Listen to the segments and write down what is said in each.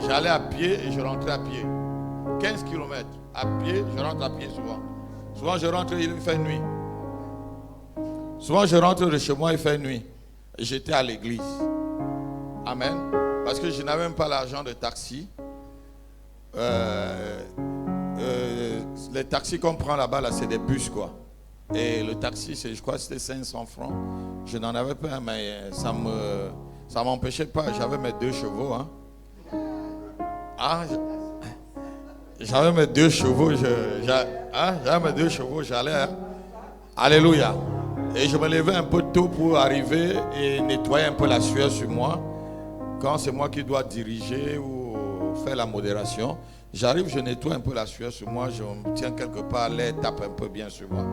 J'allais à pied et je rentrais à pied. 15 km à pied, je rentre à pied souvent. Souvent je rentre, il fait nuit. Souvent je rentre de chez moi, il fait nuit. Et j'étais à l'église. Amen. Parce que je n'avais même pas l'argent de taxi. Les taxis qu'on prend là-bas, là, c'est des bus, quoi. Et le taxi, je crois que c'était 500 francs. Je n'en avais pas, mais ça m'empêchait pas. J'avais mes 2 chevaux. Hein. J'avais mes 2 chevaux. J'avais mes 2 chevaux, j'allais. Hein. Alléluia. Et je me levais un peu tôt pour arriver et nettoyer un peu la sueur sur moi. Quand c'est moi qui dois diriger ou faire la modération, j'arrive, je nettoie un peu la sueur sur moi, je me tiens quelque part, l'air tape un peu bien sur moi.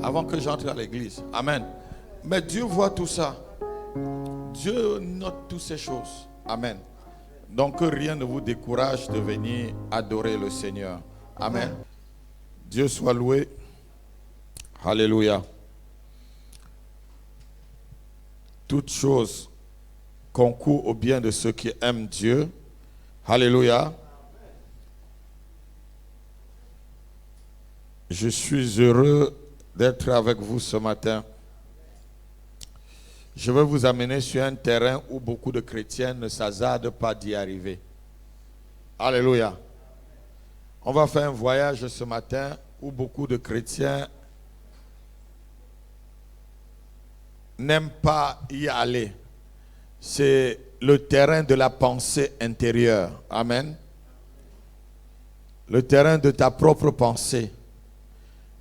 Avant que j'entre à l'église. Amen. Mais Dieu voit tout ça. Dieu note toutes ces choses. Amen. Donc que rien ne vous décourage de venir adorer le Seigneur. Amen. Dieu soit loué. Alléluia. Toutes choses concourent au bien de ceux qui aiment Dieu. Alléluia. Je suis heureux d'être avec vous ce matin. Je vais vous amener sur un terrain où beaucoup de chrétiens ne s'hasardent pas d'y arriver. Alléluia. On va faire un voyage ce matin où beaucoup de chrétiens n'aiment pas y aller. C'est le terrain de la pensée intérieure. Amen. Le terrain de ta propre pensée.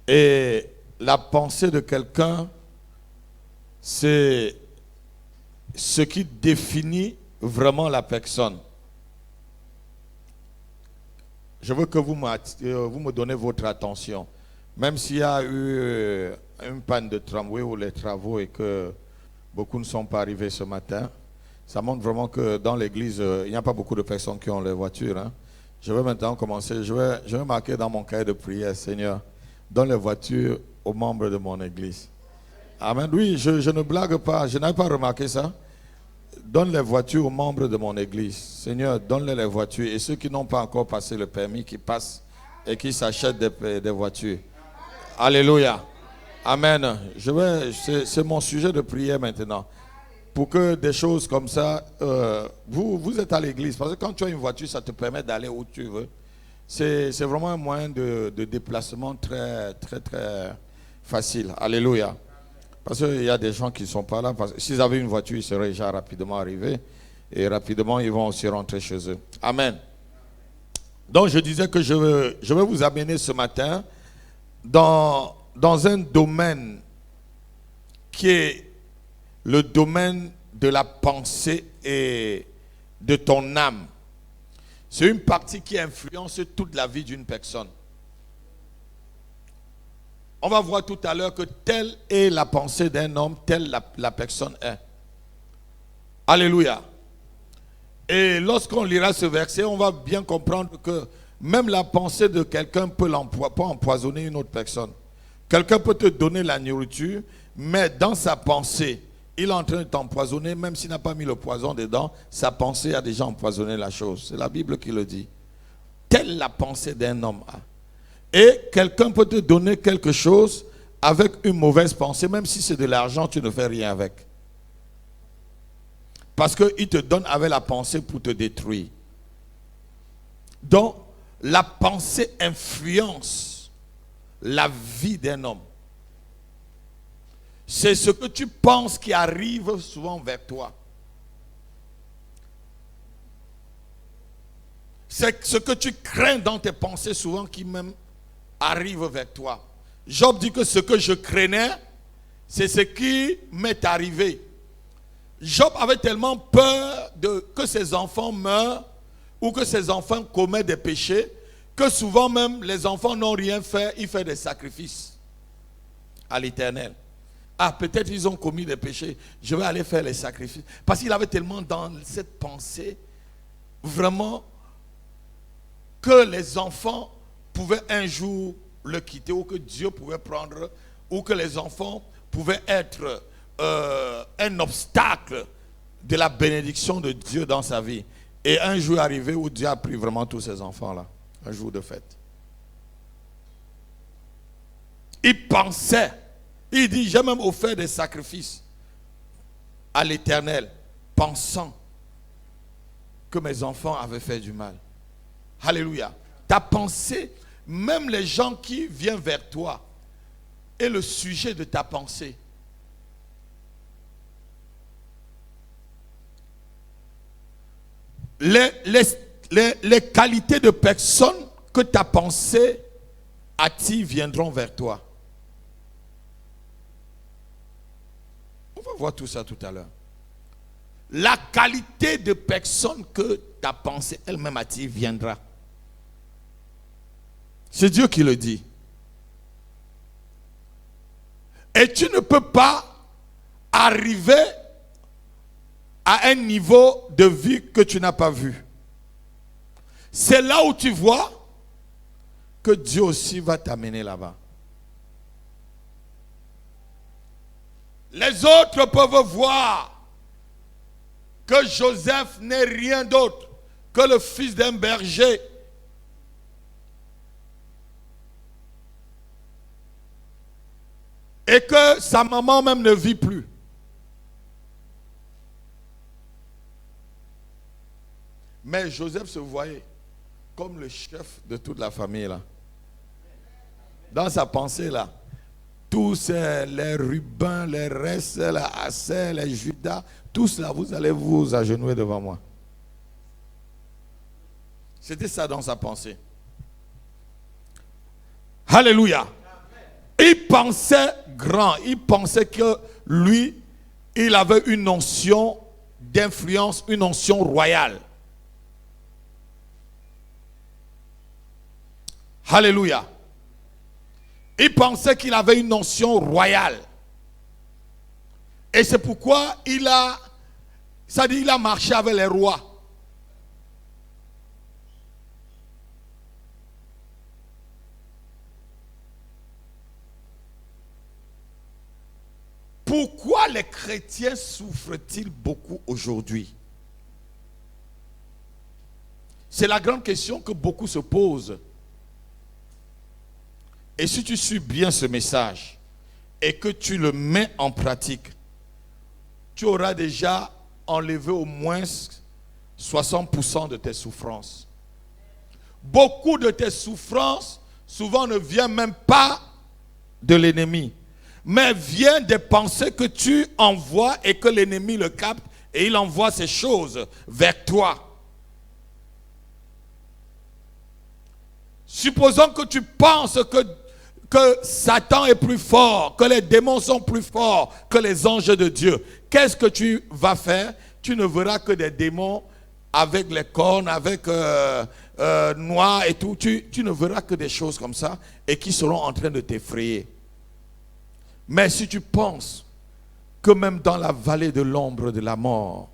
Et la pensée de quelqu'un, c'est ce qui définit vraiment la personne. Je veux que vous me donnez votre attention. Même s'il y a eu une panne de tramway ou les travaux et que beaucoup ne sont pas arrivés ce matin, ça montre vraiment que dans l'église, il n'y a pas beaucoup de personnes qui ont les voitures. Hein. Je vais maintenant commencer. Je vais marquer dans mon cahier de prière, Seigneur, donne les voitures aux membres de mon église. Amen. Oui, je ne blague pas. Je n'avais pas remarqué ça. Donne les voitures aux membres de mon église. Seigneur, donne-les les voitures. Et ceux qui n'ont pas encore passé le permis, qui passent et qui s'achètent des voitures. Alléluia. Amen. C'est mon sujet de prière maintenant. Pour que des choses comme ça, vous êtes à l'église. Parce que quand tu as une voiture, ça te permet d'aller où tu veux. C'est vraiment un moyen de déplacement très, très, très facile. Alléluia. Parce qu'il y a des gens qui ne sont pas là. S'ils avaient une voiture, ils seraient déjà rapidement arrivés. Et rapidement, ils vont aussi rentrer chez eux. Amen. Donc, je disais que je vais vous amener ce matin dans un domaine qui est le domaine de la pensée et de ton âme. C'est une partie qui influence toute la vie d'une personne. On va voir tout à l'heure que telle est la pensée d'un homme, telle la personne est. Alléluia. Et lorsqu'on lira ce verset, on va bien comprendre que même la pensée de quelqu'un peut empoisonner une autre personne. Quelqu'un peut te donner la nourriture, mais dans sa pensée, il est en train de t'empoisonner, même s'il n'a pas mis le poison dedans, sa pensée a déjà empoisonné la chose. C'est la Bible qui le dit. Telle la pensée d'un homme. Et quelqu'un peut te donner quelque chose avec une mauvaise pensée, même si c'est de l'argent, tu ne fais rien avec. Parce qu'il te donne avec la pensée pour te détruire. Donc, la pensée influence la vie d'un homme. C'est ce que tu penses qui arrive souvent vers toi. C'est ce que tu crains dans tes pensées souvent qui même arrive vers toi. Job dit que ce que je craignais, c'est ce qui m'est arrivé. Job avait tellement peur que ses enfants meurent ou que ses enfants commettent des péchés que souvent même les enfants n'ont rien fait, ils font des sacrifices à l'Éternel. Ah, peut-être ils ont commis des péchés, je vais aller faire les sacrifices. Parce qu'il avait tellement dans cette pensée, vraiment, que les enfants pouvaient un jour le quitter, ou que Dieu pouvait prendre, ou que les enfants pouvaient être un obstacle de la bénédiction de Dieu dans sa vie. Et un jour est arrivé où Dieu a pris vraiment tous ces enfants-là. Un jour de fête. Il pensait. Il dit, j'ai même offert des sacrifices à l'Éternel, pensant que mes enfants avaient fait du mal. Alléluia. Ta pensée, même les gens qui viennent vers toi, est le sujet de ta pensée. Les qualités de personnes que ta pensée attire viendront vers toi. On va voir tout ça tout à l'heure. La qualité de personne que ta pensée elle-même attire viendra. C'est Dieu qui le dit. Et tu ne peux pas arriver à un niveau de vie que tu n'as pas vu. C'est là où tu vois que Dieu aussi va t'amener là-bas. Les autres peuvent voir que Joseph n'est rien d'autre que le fils d'un berger. Et que sa maman même ne vit plus. Mais Joseph se voyait comme le chef de toute la famille là. Dans sa pensée là, tous les Rubens, les restes, les Assers, les Judas, tous là, vous allez vous agenouiller devant moi. C'était ça dans sa pensée. Alléluia. Il pensait grand. Il pensait que lui, il avait une onction d'influence, une onction royale. Alléluia. Il pensait qu'il avait une onction royale. Et c'est pourquoi il a marché avec les rois. Pourquoi les chrétiens souffrent-ils beaucoup aujourd'hui? C'est la grande question que beaucoup se posent. Et si tu suis bien ce message et que tu le mets en pratique, tu auras déjà enlevé au moins 60% de tes souffrances. Beaucoup de tes souffrances, souvent, ne viennent même pas de l'ennemi, mais viennent des pensées que tu envoies et que l'ennemi le capte et il envoie ces choses vers toi. Supposons que tu penses que Satan est plus fort, que les démons sont plus forts que les anges de Dieu. Qu'est-ce que tu vas faire? Tu ne verras que des démons avec les cornes, avec noix et tout. Tu ne verras que des choses comme ça et qui seront en train de t'effrayer. Mais si tu penses que même dans la vallée de l'ombre de la mort,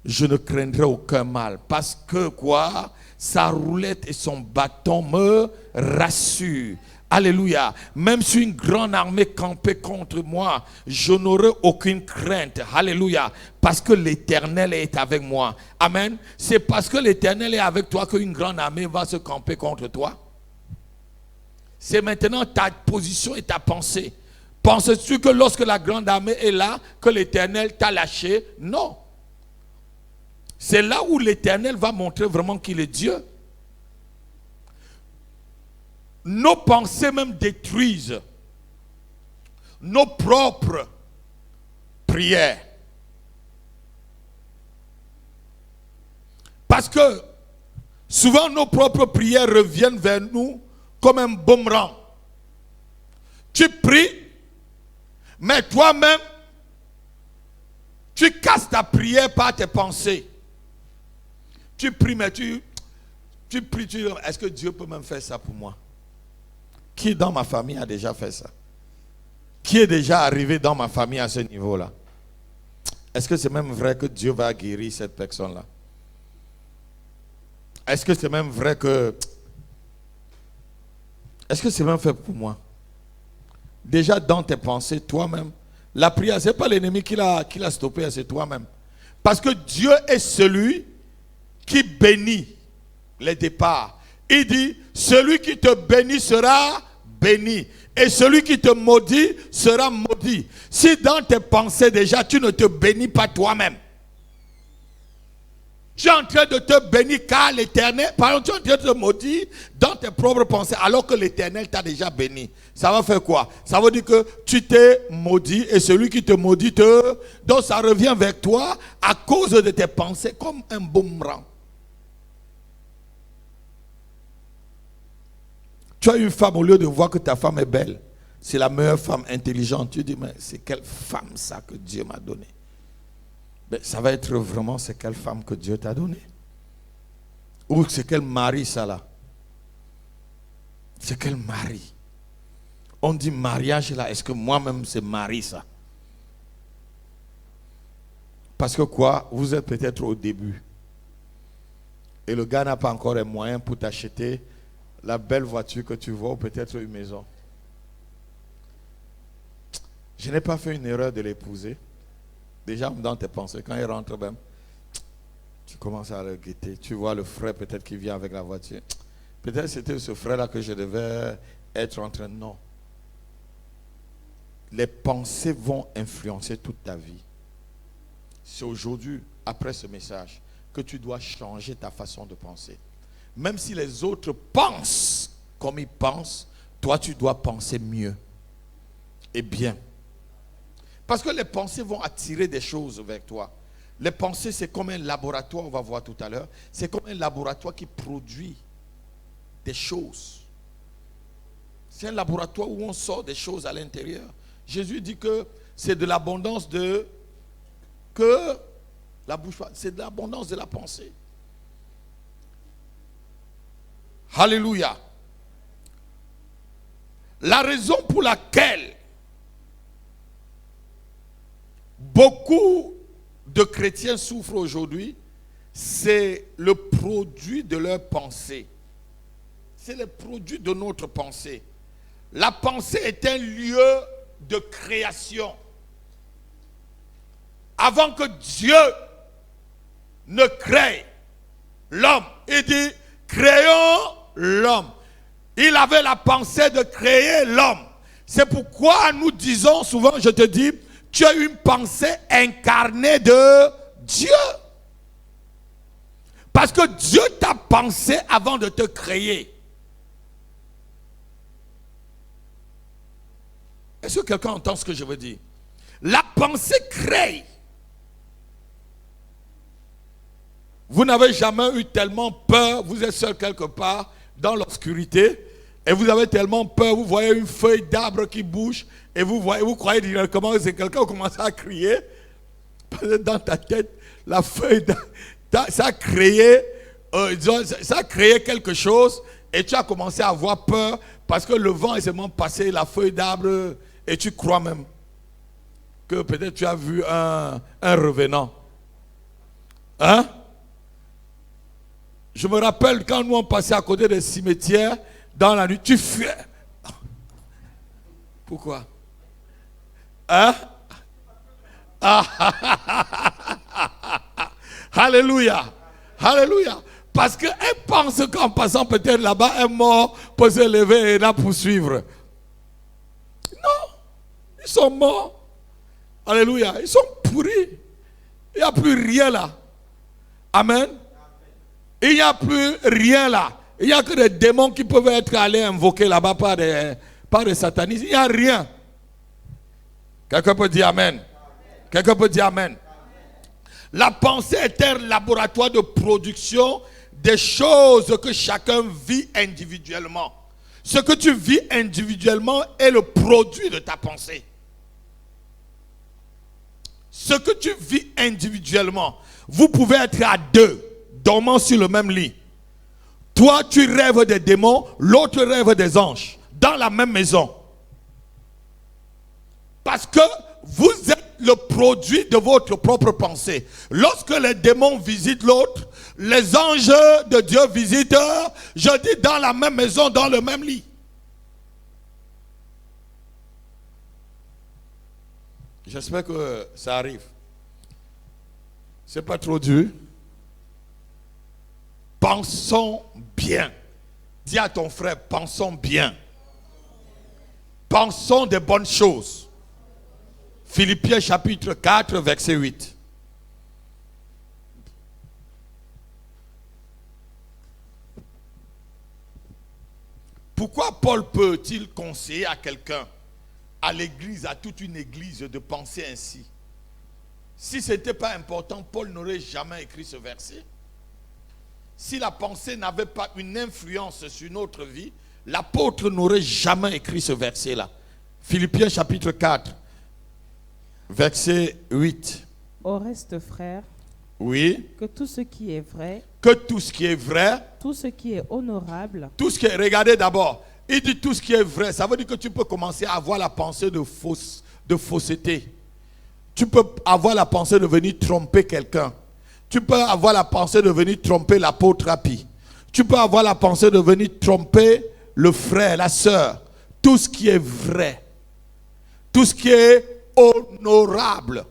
je ne craindrai aucun mal. Parce que quoi? Sa roulette et son bâton me rassurent. Alléluia. Même si une grande armée campait contre moi, je n'aurai aucune crainte. Alléluia. Parce que l'Éternel est avec moi. Amen. C'est parce que l'Éternel est avec toi qu'une grande armée va se camper contre toi. C'est maintenant ta position et ta pensée. Penses-tu que lorsque la grande armée est là, que l'Éternel t'a lâché? Non. C'est là où l'Éternel va montrer vraiment qu'il est Dieu. Nos pensées même détruisent nos propres prières. Parce que souvent nos propres prières reviennent vers nous comme un boomerang. Tu pries, mais toi-même, tu casses ta prière par tes pensées. Tu pries, mais tu pries, tu dis, est-ce que Dieu peut même faire ça pour moi? Qui dans ma famille a déjà fait ça? Qui est déjà arrivé dans ma famille à ce niveau-là? Est-ce que c'est même vrai que Dieu va guérir cette personne-là? Est-ce que c'est même vrai que... Est-ce que c'est même fait pour moi? Déjà dans tes pensées, toi-même, la prière, ce n'est pas l'ennemi qui l'a stoppé, c'est toi-même. Parce que Dieu est celui qui bénit les départs. Il dit, celui qui te bénit sera béni. Et celui qui te maudit sera maudit. Si dans tes pensées déjà, tu ne te bénis pas toi-même. Tu es en train de te bénir car l'Éternel, par exemple, tu es en train de te maudire dans tes propres pensées alors que l'Éternel t'a déjà béni. Ça va faire quoi? Ça veut dire que tu t'es maudit et celui qui te maudit te... Donc ça revient vers toi à cause de tes pensées comme un boomerang. Tu as une femme, au lieu de voir que ta femme est belle, c'est la meilleure femme intelligente. Tu dis, mais c'est quelle femme ça que Dieu m'a donné? Ben, ça va être vraiment c'est quelle femme que Dieu t'a donné. Ou c'est quel mari ça là. C'est quel mari. On dit mariage là, est-ce que moi-même c'est mari ça? Parce que quoi? Vous êtes peut-être au début. Et le gars n'a pas encore les moyens pour t'acheter la belle voiture que tu vois ou peut-être une maison. Je n'ai pas fait une erreur de l'épouser. Déjà dans tes pensées, quand il rentre même, tu commences à le guetter. Tu vois le frère peut-être qui vient avec la voiture. Peut-être c'était ce frère-là que je devais être en train de... Non. Les pensées vont influencer toute ta vie. C'est aujourd'hui, après ce message, que tu dois changer ta façon de penser. Même si les autres pensent comme ils pensent, toi tu dois penser mieux et bien. Parce que les pensées vont attirer des choses vers toi. Les pensées, c'est comme un laboratoire, on va voir tout à l'heure. C'est comme un laboratoire qui produit des choses. C'est un laboratoire où on sort des choses à l'intérieur. Jésus dit que c'est de l'abondance de... que la bouche... C'est de l'abondance de la pensée. Alléluia. La raison pour laquelle beaucoup de chrétiens souffrent aujourd'hui, c'est le produit de leur pensée. C'est le produit de notre pensée. La pensée est un lieu de création. Avant que Dieu ne crée l'homme, il dit, créons l'homme. Il avait la pensée de créer l'homme. C'est pourquoi nous disons souvent, je te dis, tu as une pensée incarnée de Dieu. Parce que Dieu t'a pensé avant de te créer. Est-ce que quelqu'un entend ce que je veux dire? La pensée crée. Vous n'avez jamais eu tellement peur, vous êtes seul quelque part dans l'obscurité et vous avez tellement peur, vous voyez une feuille d'arbre qui bouge et vous croyez directement que c'est quelqu'un qui commence à crier. Parce que dans ta tête, la feuille d'arbre, ça a créé quelque chose et tu as commencé à avoir peur parce que le vent est seulement passé la feuille d'arbre et tu crois même que peut-être tu as vu un revenant. Hein? Je me rappelle quand nous on passait à côté des cimetières dans la nuit, tu fuis. Pourquoi? Hein? Alléluia. Alléluia. Parce qu'elle pense qu'en passant peut-être là-bas, un mort peut se lever et la poursuivre. Non. Ils sont morts. Alléluia. Ils sont pourris. Il n'y a plus rien là. Amen. Il n'y a plus rien là. Il n'y a que des démons qui peuvent être allés invoquer là-bas par des satanistes. Il n'y a rien. Quelqu'un peut dire Amen. Quelqu'un peut dire Amen. La pensée est un laboratoire de production des choses que chacun vit individuellement. Ce que tu vis individuellement est le produit de ta pensée. Ce que tu vis individuellement, vous pouvez être à deux, dormant sur le même lit. Toi, tu rêves des démons, l'autre rêve des anges, dans la même maison. Parce que vous êtes le produit de votre propre pensée. Lorsque les démons visitent l'autre, les anges de Dieu visitent, je dis, dans la même maison, dans le même lit. J'espère que ça arrive. C'est pas trop dur. pensons bien. Dis à ton frère, pensons bien. Pensons des bonnes choses. Philippiens chapitre 4, verset 8. Pourquoi Paul peut-il conseiller à quelqu'un, à l'église, à toute une église, de penser ainsi? Si ce n'était pas important, Paul n'aurait jamais écrit ce verset. Si la pensée n'avait pas une influence sur notre vie, l'apôtre n'aurait jamais écrit ce verset-là. Philippiens chapitre 4, verset 8. Au reste, frères, oui, que tout ce qui est vrai, que tout ce qui est vrai, tout ce qui est honorable, tout ce qui est, regardez d'abord, il dit tout ce qui est vrai, ça veut dire que tu peux commencer à avoir la pensée de fausseté. Tu peux avoir la pensée de venir tromper quelqu'un. Tu peux avoir la pensée de venir tromper l'apôtre Rapi. Tu peux avoir la pensée de venir tromper le frère, la sœur. Tout ce qui est vrai. Tout ce qui est honorable.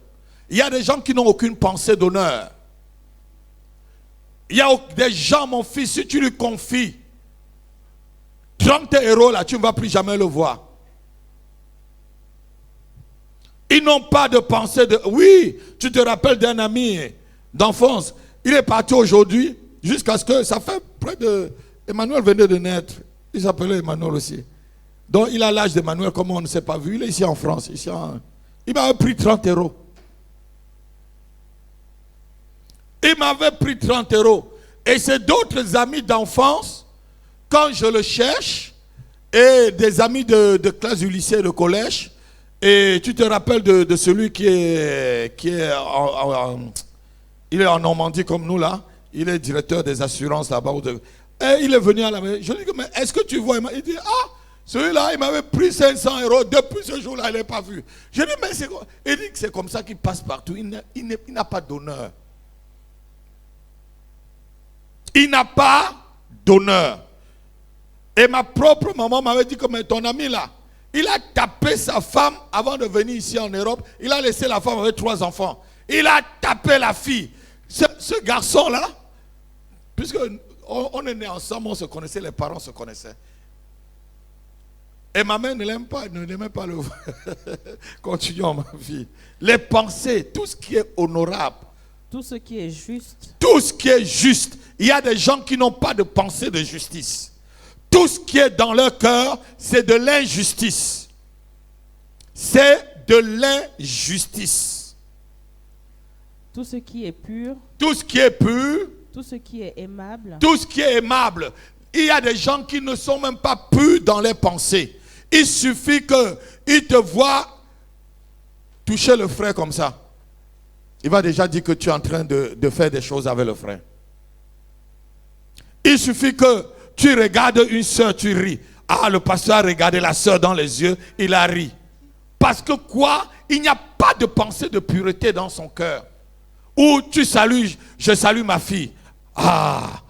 Il y a des gens qui n'ont aucune pensée d'honneur. Il y a des gens, mon fils, si tu lui confies 30 euros là, tu ne vas plus jamais le voir. Ils n'ont pas de pensée de... Oui, tu te rappelles d'un ami d'enfance. Il est parti aujourd'hui jusqu'à ce que... Ça fait près de... Emmanuel venait de naître. Il s'appelait Emmanuel aussi. Donc il a l'âge d'Emmanuel, comme on ne s'est pas vu. Il est ici en France. Il m'avait pris 30 euros. Il m'avait pris 30 euros. Et c'est d'autres amis d'enfance, quand je le cherche, et des amis de classe du lycée, de collège, et tu te rappelles de celui qui est il est en Normandie comme nous là, il est directeur des assurances là-bas. Et il est venu à la maison. Je lui dis, mais est-ce que tu vois? Il dit, ah, celui-là, il m'avait pris 500 euros. Depuis ce jour-là, il n'est pas vu. Je dis, mais c'est quoi? Il dit que c'est comme ça qu'il passe partout. Il n'a pas d'honneur. Il n'a pas d'honneur. Et ma propre maman m'avait dit que mais ton ami là, il a tapé sa femme avant de venir ici en Europe. Il a laissé la femme avec 3 enfants. Il a tapé la fille. Ce garçon-là, puisque on est nés ensemble, on se connaissait, les parents se connaissaient. Et ma mère ne l'aime pas, ne l'aimait pas le voir. Continuons, ma fille. Les pensées, tout ce qui est honorable. tout ce qui est juste. Tout ce qui est juste. Il y a des gens qui n'ont pas de pensée de justice. Tout ce qui est dans leur cœur, c'est de l'injustice. C'est de l'injustice. Tout ce qui est pur. Tout ce qui est pur. Tout ce qui est aimable. Tout ce qui est aimable. Il y a des gens qui ne sont même pas purs dans leurs pensées. Il suffit qu'ils te voient toucher le frère comme ça. Il va déjà dire que tu es en train de faire des choses avec le frère. Il suffit que tu regardes une soeur, tu ris. Ah, le pasteur a regardé la soeur dans les yeux, il a ri. Parce que quoi? Il n'y a pas de pensée de pureté dans son cœur. Ou tu salues, je salue ma fille. Ah!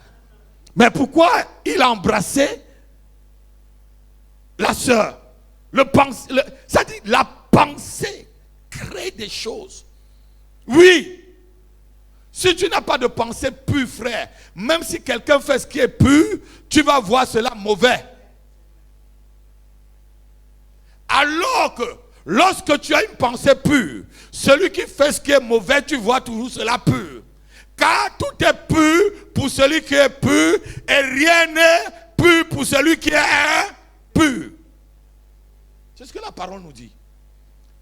Mais pourquoi il a embrassé la soeur? Ça dit, la pensée crée des choses. Oui. Si tu n'as pas de pensée pure, frère, même si quelqu'un fait ce qui est pur, tu vas voir cela mauvais. Alors que lorsque tu as une pensée pure, celui qui fait ce qui est mauvais, tu vois toujours cela pur. Car tout est pur pour celui qui est pur et rien n'est pur pour celui qui est pur. C'est ce que la parole nous dit.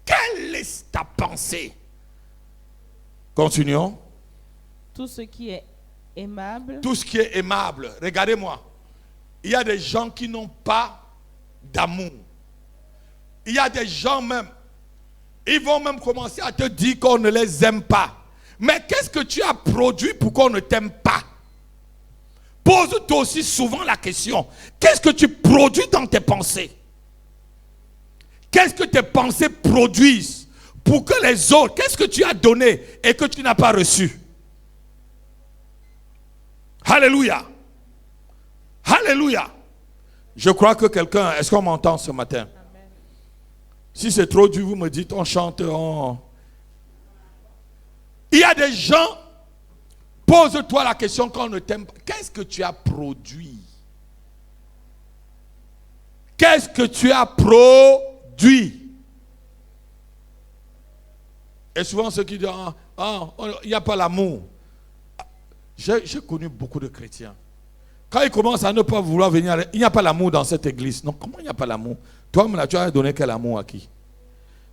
Quelle est ta pensée? Continuons. Tout ce qui est aimable. Tout ce qui est aimable. Regardez-moi. Il y a des gens qui n'ont pas d'amour. Il y a des gens même, ils vont même commencer à te dire qu'on ne les aime pas. Mais qu'est-ce que tu as produit pour qu'on ne t'aime pas? Pose-toi aussi souvent la question. Qu'est-ce que tu produis dans tes pensées? Qu'est-ce que tes pensées produisent pour que les autres, qu'est-ce que tu as donné et que tu n'as pas reçu? Alléluia. Alléluia. Je crois que quelqu'un, est-ce qu'on m'entend ce matin? Amen. Si c'est trop dur, vous me dites, on chante, Il y a des gens, Pose-toi la question quand on ne t'aime pas. Qu'est-ce que tu as produit? Qu'est-ce que tu as produit? Et souvent ceux qui disent, il n'y a pas l'amour. J'ai connu beaucoup de chrétiens. Quand ils commencent à ne pas vouloir venir, il n'y a pas l'amour dans cette église. Non, comment il n'y a pas l'amour? Toi, tu as donné quel amour à qui?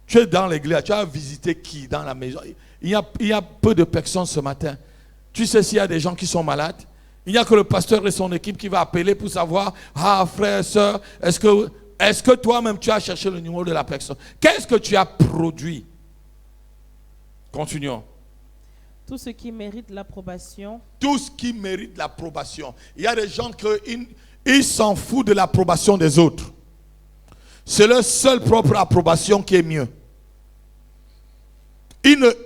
Tu es dans l'église, tu as visité qui dans la maison? Il y a peu de personnes ce matin. Tu sais s'il y a des gens qui sont malades? Il n'y a que le pasteur et son équipe qui va appeler pour savoir, frère, soeur, est-ce que toi-même tu as cherché le numéro de la personne? Qu'est-ce que tu as produit? Continuons. Tout ce qui mérite l'approbation. Tout ce qui mérite l'approbation. Il y a des gens qui s'en foutent de l'approbation des autres. C'est leur seule propre approbation qui est mieux.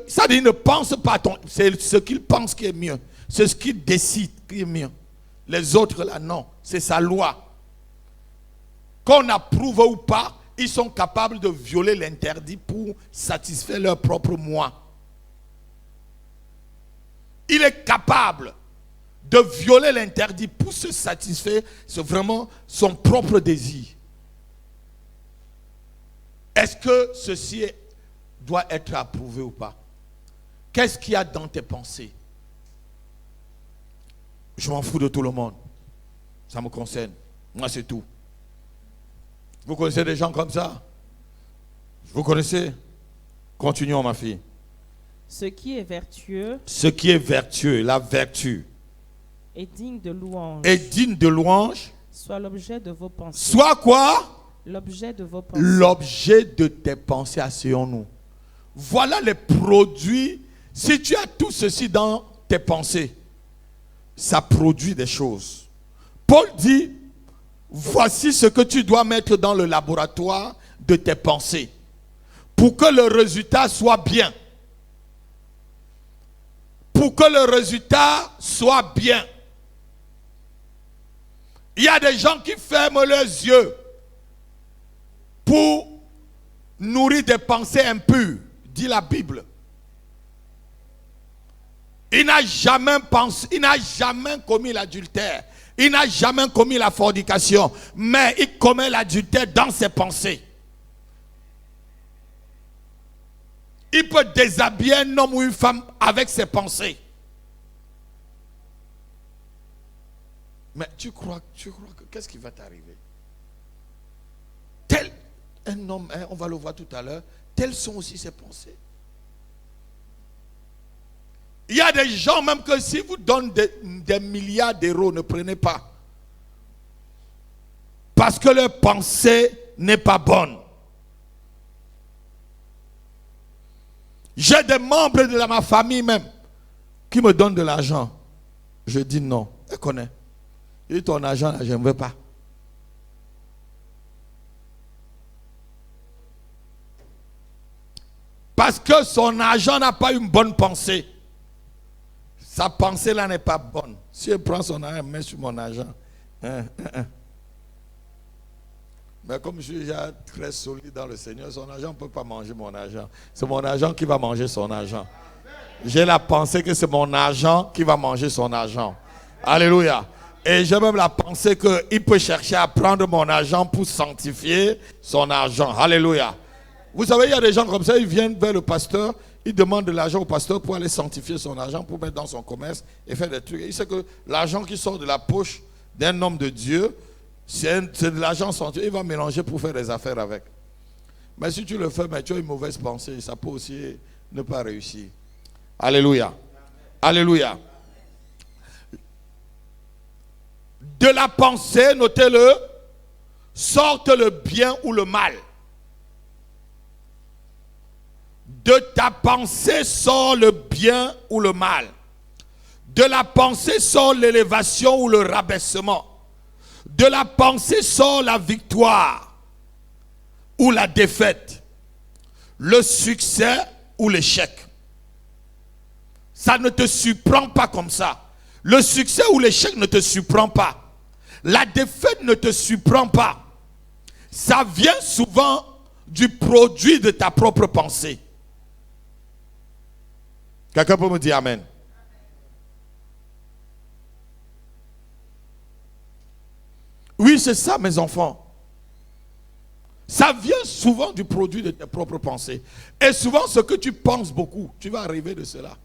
Ça dit, ils ne pensent pas, c'est ce qu'ils pensent qui est mieux. C'est ce qu'ils décident qui est mieux. Les autres là, non. C'est sa loi. Qu'on approuve ou pas, ils sont capables de violer l'interdit pour satisfaire leur propre moi. Il est capable de violer l'interdit pour se satisfaire, c'est vraiment son propre désir. Est-ce que ceci doit être approuvé ou pas? Qu'est-ce qu'il y a dans tes pensées? Je m'en fous de tout le monde. Ça me concerne. Moi, c'est tout. Vous connaissez des gens comme ça? Vous connaissez? Continuons, ma fille. Ce qui est vertueux. Ce qui est vertueux, la vertu. Est digne de louange. Est digne de louange. Soit l'objet de vos pensées. Soit quoi? L'objet de vos pensées. L'objet de tes pensées, asseyons-nous. Voilà les produits. Si tu as tout ceci dans tes pensées, ça produit des choses. Paul dit, voici ce que tu dois mettre dans le laboratoire de tes pensées pour que le résultat soit bien. Pour que le résultat soit bien. Il y a des gens qui ferment leurs yeux pour nourrir des pensées impures, dit la Bible. Il n'a jamais pensé, il n'a jamais commis l'adultère, il n'a jamais commis la fornication, mais il commet l'adultère dans ses pensées. Il peut déshabiller un homme ou une femme avec ses pensées. Mais tu crois que qu'est-ce qui va t'arriver? Tel un homme, on va le voir tout à l'heure, telles sont aussi ses pensées. Il y a des gens même que si vous donnez des milliards d'euros, ne prenez pas. Parce que leur pensée n'est pas bonne. J'ai des membres de ma famille même qui me donnent de l'argent. Je dis non, elle connaît. Il dit ton argent là, je ne veux pas. Parce que son argent n'a pas une bonne pensée. Sa pensée là n'est pas bonne. Si elle prend son argent, elle met sur mon argent. Mais comme je suis déjà très solide dans le Seigneur, son argent ne peut pas manger mon argent. C'est mon argent qui va manger son argent. J'ai la pensée que c'est mon argent qui va manger son argent. Alléluia. Et j'ai même la pensée qu'il peut chercher à prendre mon argent pour sanctifier son argent. Alléluia. Vous savez, il y a des gens comme ça, ils viennent vers le pasteur, ils demandent de l'argent au pasteur pour aller sanctifier son argent, pour mettre dans son commerce et faire des trucs. Et il sait que l'argent qui sort de la poche d'un homme de Dieu, c'est de l'argent sanctifié, il va mélanger pour faire des affaires avec. Mais si tu le fais, mais tu as une mauvaise pensée, ça peut aussi ne pas réussir. Alléluia. Alléluia. De la pensée, notez-le, sorte le bien ou le mal. De ta pensée sort le bien ou le mal. De la pensée sort l'élévation ou le rabaissement. De la pensée sort la victoire ou la défaite. Le succès ou l'échec. Ça ne te surprend pas comme ça. Le succès ou l'échec ne te surprend pas. La défaite ne te surprend pas. Ça vient souvent du produit de ta propre pensée. Quelqu'un peut me dire amen? Oui, c'est ça, mes enfants. Ça vient souvent du produit de tes propres pensées. Et souvent, ce que tu penses beaucoup, tu vas arriver de cela.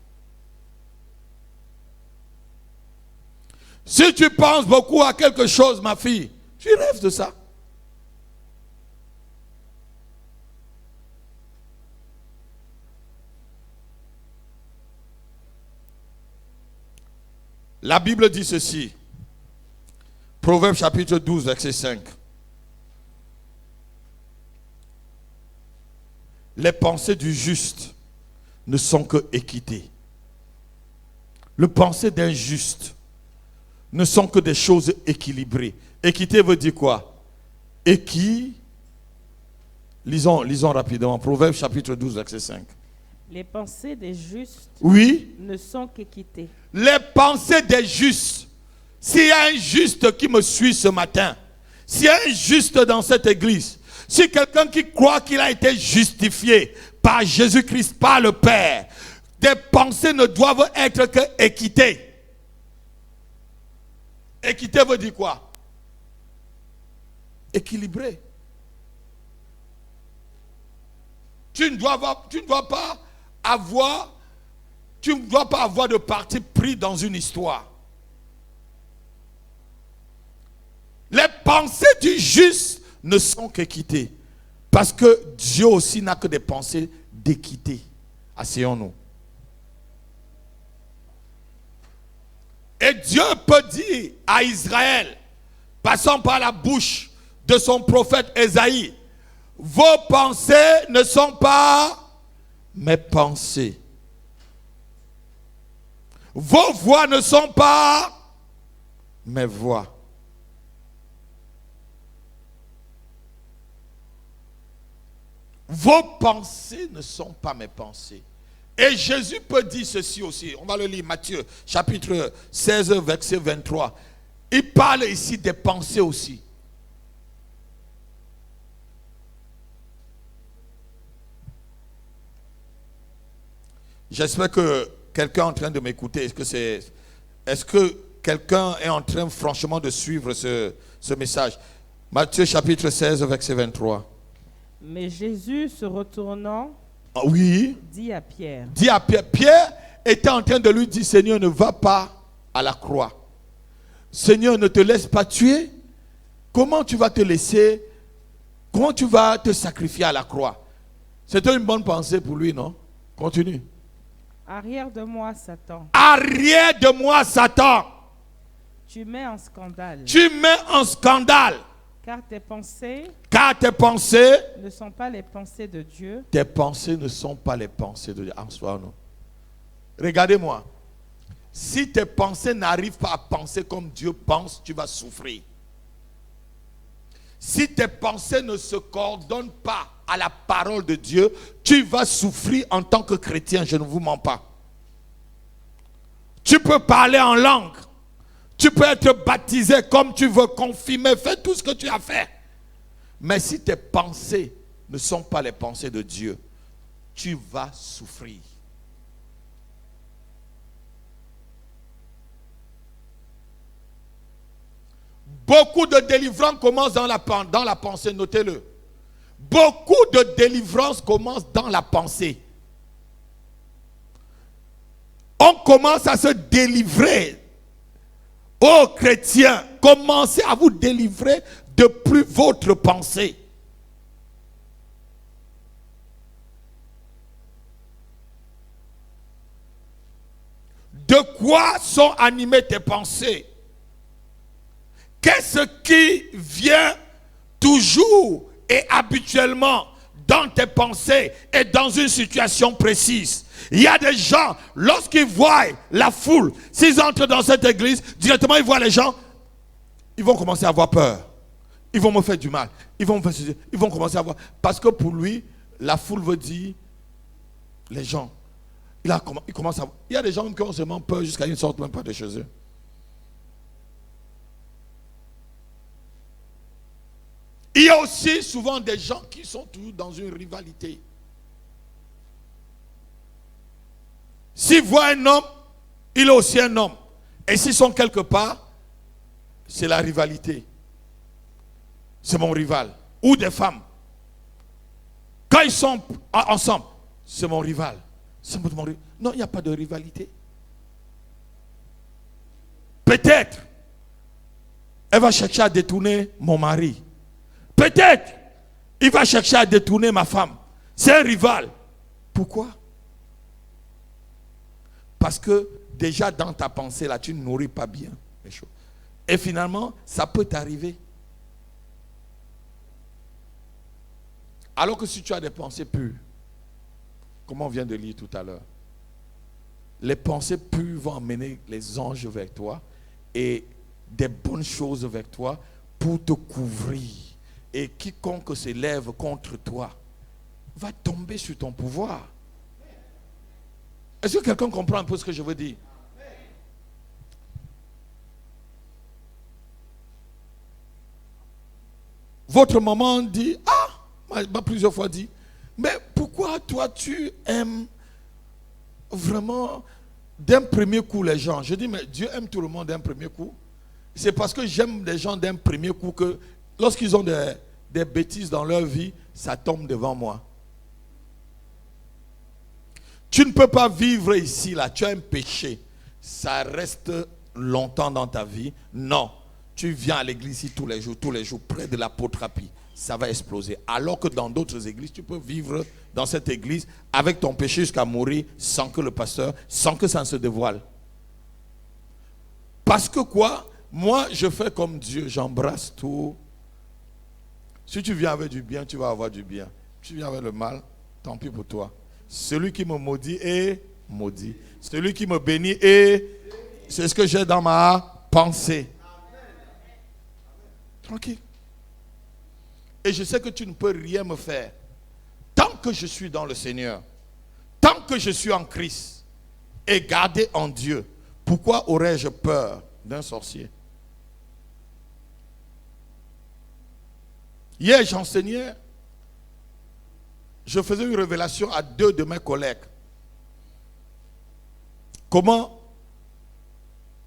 Si tu penses beaucoup à quelque chose, ma fille, tu rêves de ça. La Bible dit ceci. Proverbe chapitre 12, verset 5. Les pensées du juste ne sont que équité. Les pensées d'un juste ne sont que des choses équilibrées. Équité veut dire quoi? Lisons rapidement. Proverbe chapitre 12, verset 5. Les pensées des justes Oui. ne sont qu'équité. Les pensées des justes. S'il y a un juste qui me suit ce matin, s'il y a un juste dans cette église, si quelqu'un qui croit qu'il a été justifié par Jésus-Christ, par le Père, des pensées ne doivent être que équité. Équité veut dire quoi? Équilibré. Tu ne dois pas avoir de parti pris dans une histoire. Les pensées du juste ne sont qu'équité. Parce que Dieu aussi n'a que des pensées d'équité. Asseyons-nous. Et Dieu peut dire à Israël, passant par la bouche de son prophète Ésaïe, vos pensées ne sont pas mes pensées. Vos voix ne sont pas mes voix. Vos pensées ne sont pas mes pensées. Et Jésus peut dire ceci aussi. On va le lire, Matthieu, chapitre 16, verset 23. Il parle ici des pensées aussi. J'espère que quelqu'un est en train de m'écouter. Est-ce que quelqu'un est en train franchement de suivre ce message? Matthieu, chapitre 16, verset 23. Mais Jésus, se retournant, oui, dit à Pierre. Pierre était en train de lui dire, Seigneur, ne va pas à la croix. Seigneur, ne te laisse pas tuer. Comment tu vas te laisser, comment tu vas te sacrifier à la croix? C'était une bonne pensée pour lui, non? Continue. Arrière de moi, Satan. Arrière de moi, Satan. Tu mets en scandale. Tu mets en scandale. Car tes pensées ne sont pas les pensées de Dieu. Tes pensées ne sont pas les pensées de Dieu. Regardez-moi. Si tes pensées n'arrivent pas à penser comme Dieu pense, tu vas souffrir. Si tes pensées ne se coordonnent pas à la parole de Dieu, tu vas souffrir en tant que chrétien, je ne vous mens pas. Tu peux parler en langue. Tu peux être baptisé comme tu veux, confirmer, fais tout ce que tu as fait. Mais si tes pensées ne sont pas les pensées de Dieu, tu vas souffrir. Beaucoup de délivrance commence dans la pensée, notez-le. Beaucoup de délivrance commence dans la pensée. On commence à se délivrer. Ô chrétiens, commencez à vous délivrer de plus votre pensée. De quoi sont animées tes pensées? Qu'est-ce qui vient toujours et habituellement dans tes pensées et dans une situation précise? Il y a des gens, lorsqu'ils voient la foule, s'ils entrent dans cette église, directement ils voient les gens, ils vont commencer à avoir peur. Ils vont me faire du mal. Ils vont commencer à avoir... Parce que pour lui, la foule veut dire les gens. Il commence à... Il y a des gens qui ont seulement peur jusqu'à une sorte même pas de chez eux. Il y a aussi souvent des gens qui sont toujours dans une rivalité. S'ils voient un homme, il est aussi un homme. Et s'ils sont quelque part, c'est la rivalité. c'est mon rival. Ou des femmes. Quand ils sont ensemble, c'est mon rival. C'est mon rival. Non, il n'y a pas de rivalité. Peut-être, elle va chercher à détourner mon mari. Peut-être, il va chercher à détourner ma femme. C'est un rival. Pourquoi? Parce que déjà dans ta pensée, là, tu ne nourris pas bien les choses. Et finalement, ça peut t'arriver. Alors que si tu as des pensées pures, comme on vient de lire tout à l'heure, les pensées pures vont amener les anges vers toi et des bonnes choses vers toi pour te couvrir. Et quiconque se lève contre toi va tomber sur ton pouvoir. Est-ce que quelqu'un comprend un peu ce que je veux dire? Votre maman dit, m'a plusieurs fois dit, mais pourquoi toi tu aimes vraiment d'un premier coup les gens? Je dis, mais Dieu aime tout le monde d'un premier coup. C'est parce que j'aime les gens d'un premier coup que lorsqu'ils ont des bêtises dans leur vie, ça tombe devant moi. Tu ne peux pas vivre ici, là, tu as un péché, ça reste longtemps dans ta vie. Non, tu viens à l'église ici tous les jours, près de l'apothérapie, ça va exploser. Alors que dans d'autres églises, tu peux vivre dans cette église avec ton péché jusqu'à mourir sans que le pasteur, sans que ça ne se dévoile. Parce que quoi? Moi, je fais comme Dieu, j'embrasse tout. Si tu viens avec du bien, tu vas avoir du bien. Si tu viens avec le mal, tant pis pour toi. Celui qui me maudit est maudit. Celui qui me bénit est... C'est ce que j'ai dans ma pensée. Tranquille. Et je sais que tu ne peux rien me faire. Tant que je suis dans le Seigneur, tant que je suis en Christ et gardé en Dieu, pourquoi aurais-je peur d'un sorcier? Hier, j'enseignais, je faisais une révélation à 2 de mes collègues. Comment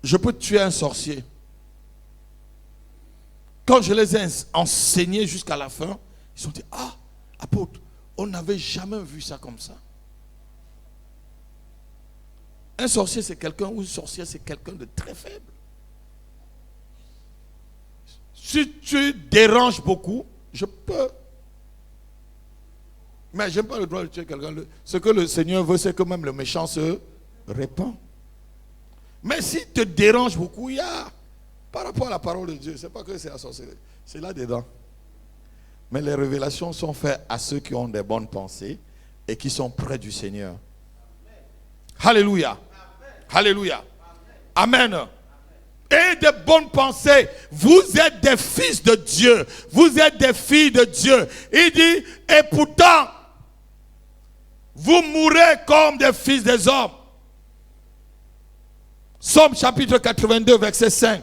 je peux tuer un sorcier? Quand je les ai enseignés jusqu'à la fin, ils se sont dit, apôtre, on n'avait jamais vu ça comme ça. Un sorcier, c'est quelqu'un, ou une sorcière, c'est quelqu'un de très faible. Si tu déranges beaucoup, je peux. Mais je n'ai pas le droit de tuer quelqu'un. Ce que le Seigneur veut, c'est que même le méchant se répand. Mais si te dérange beaucoup, il y a, par rapport à la parole de Dieu, ce n'est pas que c'est la sorcellerie, c'est là-dedans. Mais les révélations sont faites à ceux qui ont des bonnes pensées et qui sont près du Seigneur. Alléluia. Alléluia. Amen. Et de bonnes pensées. Vous êtes des fils de Dieu. Vous êtes des filles de Dieu. Il dit, et pourtant, vous mourrez comme des fils des hommes. Psaume chapitre 82, verset 5.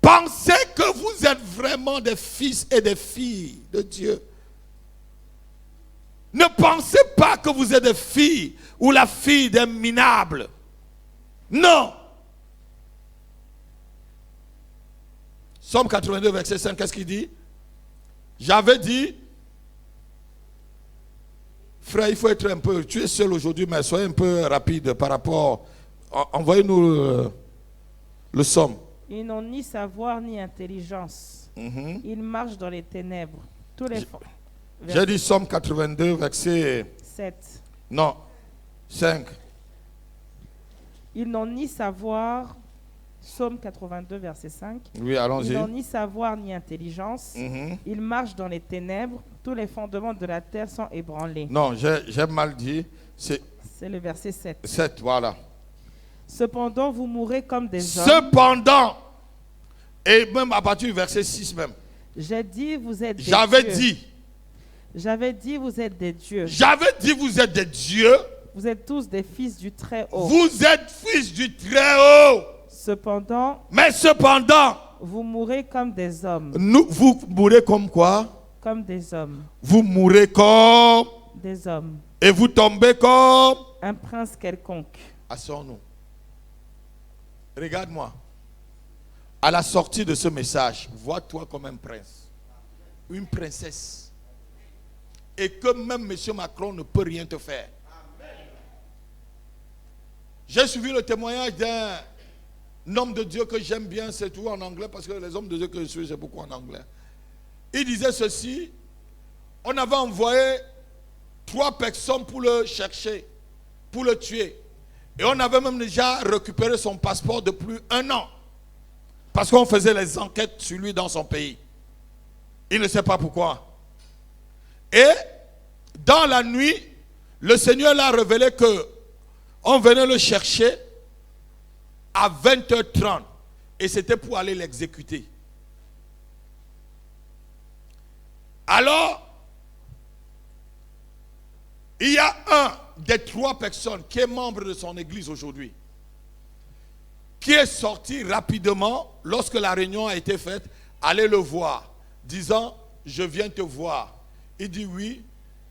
Pensez que vous êtes vraiment des fils et des filles de Dieu. Ne pensez pas que vous êtes des filles ou la fille d'un minable. Non. Psaume 82, verset 5, qu'est-ce qu'il dit? J'avais dit, frère, il faut être un peu, tu es seul aujourd'hui, mais soyez un peu rapide par rapport, envoyez-nous le psaume. Ils n'ont ni savoir ni intelligence. Ils marchent dans les ténèbres. Tous les J'ai dit Psaume 82, verset 7. Non, 5. Ils n'ont ni savoir, Psaume 82, verset 5. Oui, allons-y. Ils n'ont ni savoir ni intelligence. Ils marchent dans les ténèbres. Tous les fondements de la terre sont ébranlés. Non, j'ai mal dit. C'est le verset 7. 7, voilà. Cependant, vous mourrez comme des hommes. Cependant, et même à partir du verset 6 même. J'ai dit, vous êtes des J'avais dieux. dit. J'avais dit, vous êtes des dieux. J'avais dit, vous êtes des dieux. Vous êtes tous des fils du Très-Haut. Vous êtes fils du Très-Haut. Cependant, mais cependant, vous mourrez comme des hommes. Vous mourrez comme quoi? Comme des hommes. Vous mourrez comme des hommes. Et vous tombez comme un prince quelconque. Asseyons-nous. Regarde-moi. à la sortie de ce message, vois-toi comme un prince, une princesse. Et que même M. Macron ne peut rien te faire. J'ai suivi le témoignage d'un homme de Dieu que j'aime bien, c'est tout en anglais, parce que les hommes de Dieu que je suis, c'est beaucoup en anglais. Il disait ceci: on avait envoyé 3 personnes pour le chercher, pour le tuer. Et on avait même déjà récupéré son passeport depuis 1 an. Parce qu'on faisait les enquêtes sur lui dans son pays. Il ne sait pas pourquoi. Et dans la nuit, le Seigneur l'a révélé que on venait le chercher à 20h30. Et c'était pour aller l'exécuter. Alors, il y a un des 3 personnes qui est membre de son église aujourd'hui, qui est sorti rapidement lorsque la réunion a été faite, aller le voir, disant: je viens te voir. Il dit: oui,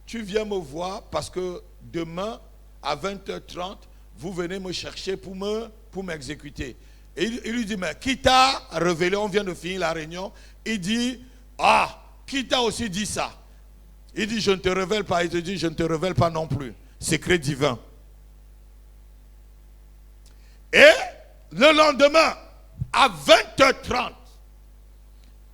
tu viens me voir parce que demain à 20h30, vous venez me chercher pour m'exécuter. Et il lui dit: mais qui t'a révélé? On vient de finir la réunion. Il dit: ah, qui t'a aussi dit ça? Il dit: je ne te révèle pas. Il te dit: je ne te révèle pas non plus. Secret divin. Et le lendemain, à 20h30,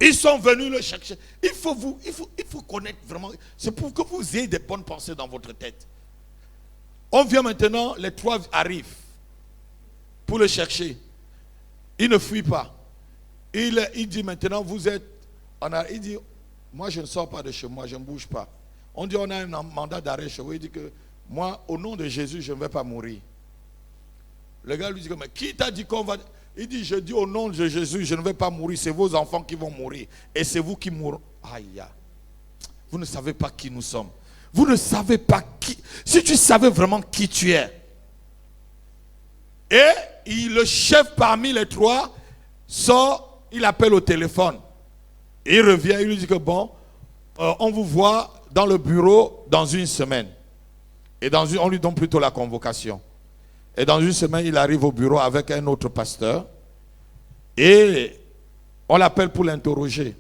ils sont venus le chercher. Il faut connaître vraiment. C'est pour que vous ayez des bonnes pensées dans votre tête. On vient maintenant, les 3 arrivent pour le chercher. Il ne fuit pas. Il dit: maintenant, vous êtes... il dit: moi, je ne sors pas de chez moi, je ne bouge pas. On dit: on a un mandat d'arrêt chez vous. Il dit que moi, au nom de Jésus, je ne vais pas mourir. Le gars lui dit: mais qui t'a dit qu'on va... Il dit: je dis au nom de Jésus, je ne vais pas mourir. C'est vos enfants qui vont mourir. Et c'est vous qui mourrez. Aïe. Vous ne savez pas qui nous sommes. Vous ne savez pas qui... Si tu savais vraiment qui tu es. Et le chef parmi les 3 sort, il appelle au téléphone. Il revient, il lui dit que bon, on vous voit dans le bureau dans 1 semaine. Et on lui donne plutôt la convocation. Et dans 1 semaine, il arrive au bureau avec un autre pasteur. Et on l'appelle pour l'interroger.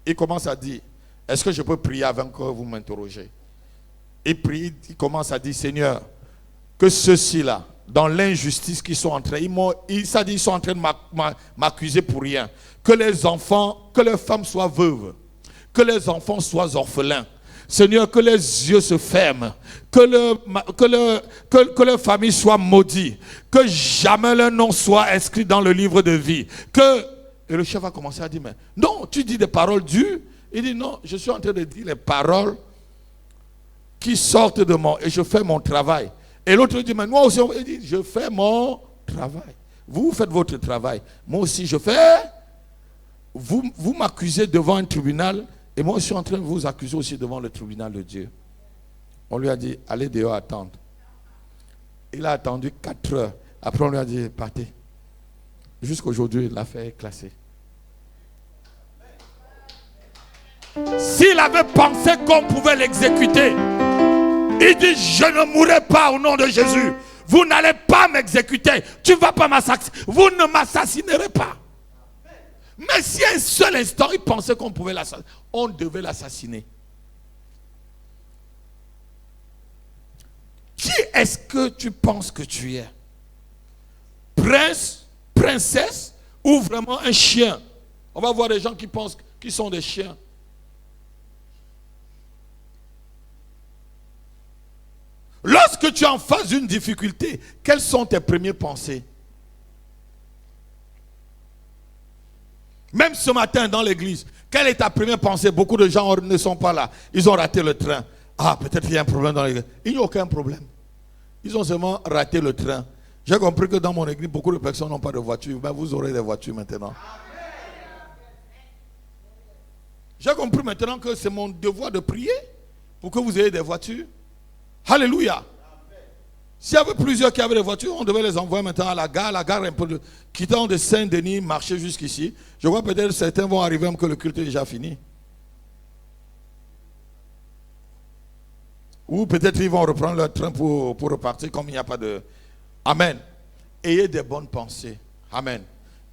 Il commence à dire: est-ce que je peux prier avant que vous m'interrogez? Il prie, il commence à dire: Seigneur, que ceux-ci-là, dans l'injustice qu'ils sont en train, ils sont en train de m'accuser pour rien. Que les enfants, que les femmes soient veuves, que les enfants soient orphelins. Seigneur, que les yeux se ferment, que leur famille soit maudite, que jamais leur nom soit inscrit dans le livre de vie. Et le chef a commencé à dire: mais non, tu dis des paroles dures. Il dit: non, je suis en train de dire les paroles qui sortent de moi et je fais mon travail. Et l'autre dit: mais moi aussi, il dit: je fais mon travail. Vous faites votre travail. Moi aussi, je fais. Vous m'accusez devant un tribunal et moi, je suis en train de vous accuser aussi devant le tribunal de Dieu. On lui a dit: allez dehors attendre. Il a attendu 4 heures. Après, on lui a dit: partez. Jusqu'aujourd'hui, l'affaire est classée. S'il avait pensé qu'on pouvait l'exécuter, il dit: je ne mourrai pas au nom de Jésus. Vous n'allez pas m'exécuter. Tu ne vas pas m'assassiner. Vous ne m'assassinerez pas. Mais si un seul instant, il pensait qu'on pouvait l'assassiner, on devait l'assassiner. Qui est-ce que tu penses que tu es? Prince, princesse ou vraiment un chien? On va voir des gens qui pensent qu'ils sont des chiens. Lorsque tu es en face d'une difficulté, quelles sont tes premières pensées? Même ce matin dans l'église, quelle est ta première pensée? Beaucoup de gens ne sont pas là. Ils ont raté le train. Ah, peut-être il y a un problème dans l'église. Il n'y a aucun problème. Ils ont seulement raté le train. J'ai compris que dans mon église, beaucoup de personnes n'ont pas de voiture. Ben, vous aurez des voitures maintenant. J'ai compris maintenant que c'est mon devoir de prier pour que vous ayez des voitures. Alléluia. S'il y avait plusieurs qui avaient des voitures, on devait les envoyer maintenant à la gare un peu de... Quittant de Saint-Denis, marcher jusqu'ici. Je vois peut-être certains vont arriver même que le culte est déjà fini. Ou peut-être ils vont reprendre leur train pour repartir comme il n'y a pas de... Amen. Ayez des bonnes pensées. Amen.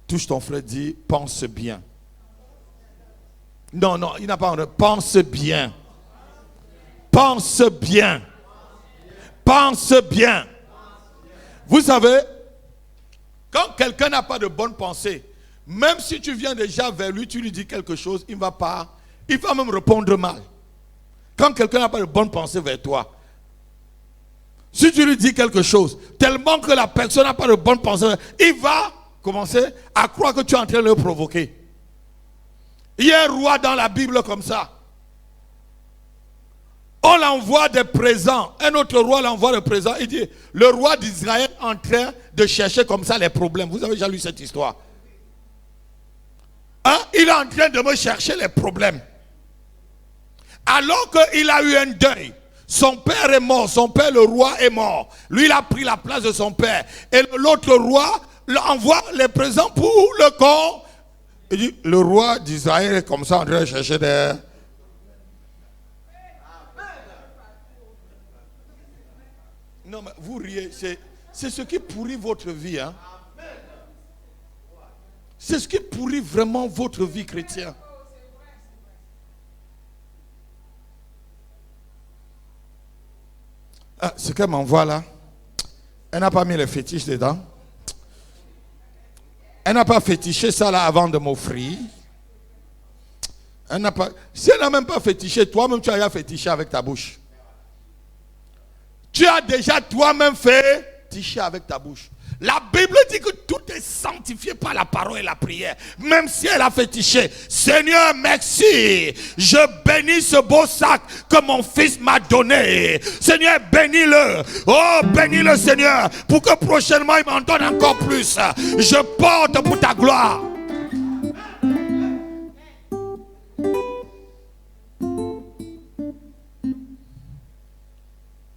Touche ton frère, dis, pense bien. Non, non, il n'a pas honte. Pense bien. Pense bien. Pense bien. Vous savez, quand quelqu'un n'a pas de bonne pensée, même si tu viens déjà vers lui, tu lui dis quelque chose, il ne va pas, il va même répondre mal. Quand quelqu'un n'a pas de bonne pensée vers toi, si tu lui dis quelque chose, tellement que la personne n'a pas de bonne pensée, il va commencer à croire que tu es en train de le provoquer. Il y a un roi dans la Bible comme ça. On l'envoie des présents. Un autre roi l'envoie des présents. Il dit, le roi d'Israël est en train de chercher comme ça les problèmes. Vous avez déjà lu cette histoire? Hein? Il est en train de me chercher les problèmes. Alors qu'il a eu un deuil. Son père est mort. Son père, le roi, est mort. Lui, il a pris la place de son père. Et l'autre roi envoie les présents pour le corps. Il dit, le roi d'Israël est comme ça en train de chercher des... Non, mais vous riez, c'est ce qui pourrit votre vie. Hein? C'est ce qui pourrit vraiment votre vie chrétienne. Ah, ce qu'elle m'envoie là, elle n'a pas mis les fétiches dedans. Elle n'a pas fétiché ça là avant de m'offrir. Elle n'a pas. Si elle n'a même pas fétiché, toi-même tu as déjà fétiché avec ta bouche. Tu as déjà toi-même fait féticher avec ta bouche. La Bible dit que tout est sanctifié par la parole et la prière. Même si elle a fétiché. Seigneur, merci. Je bénis ce beau sac que mon fils m'a donné. Seigneur, bénis-le. Oh, bénis-le, Seigneur. Pour que prochainement, il m'en donne encore plus. Je porte pour ta gloire.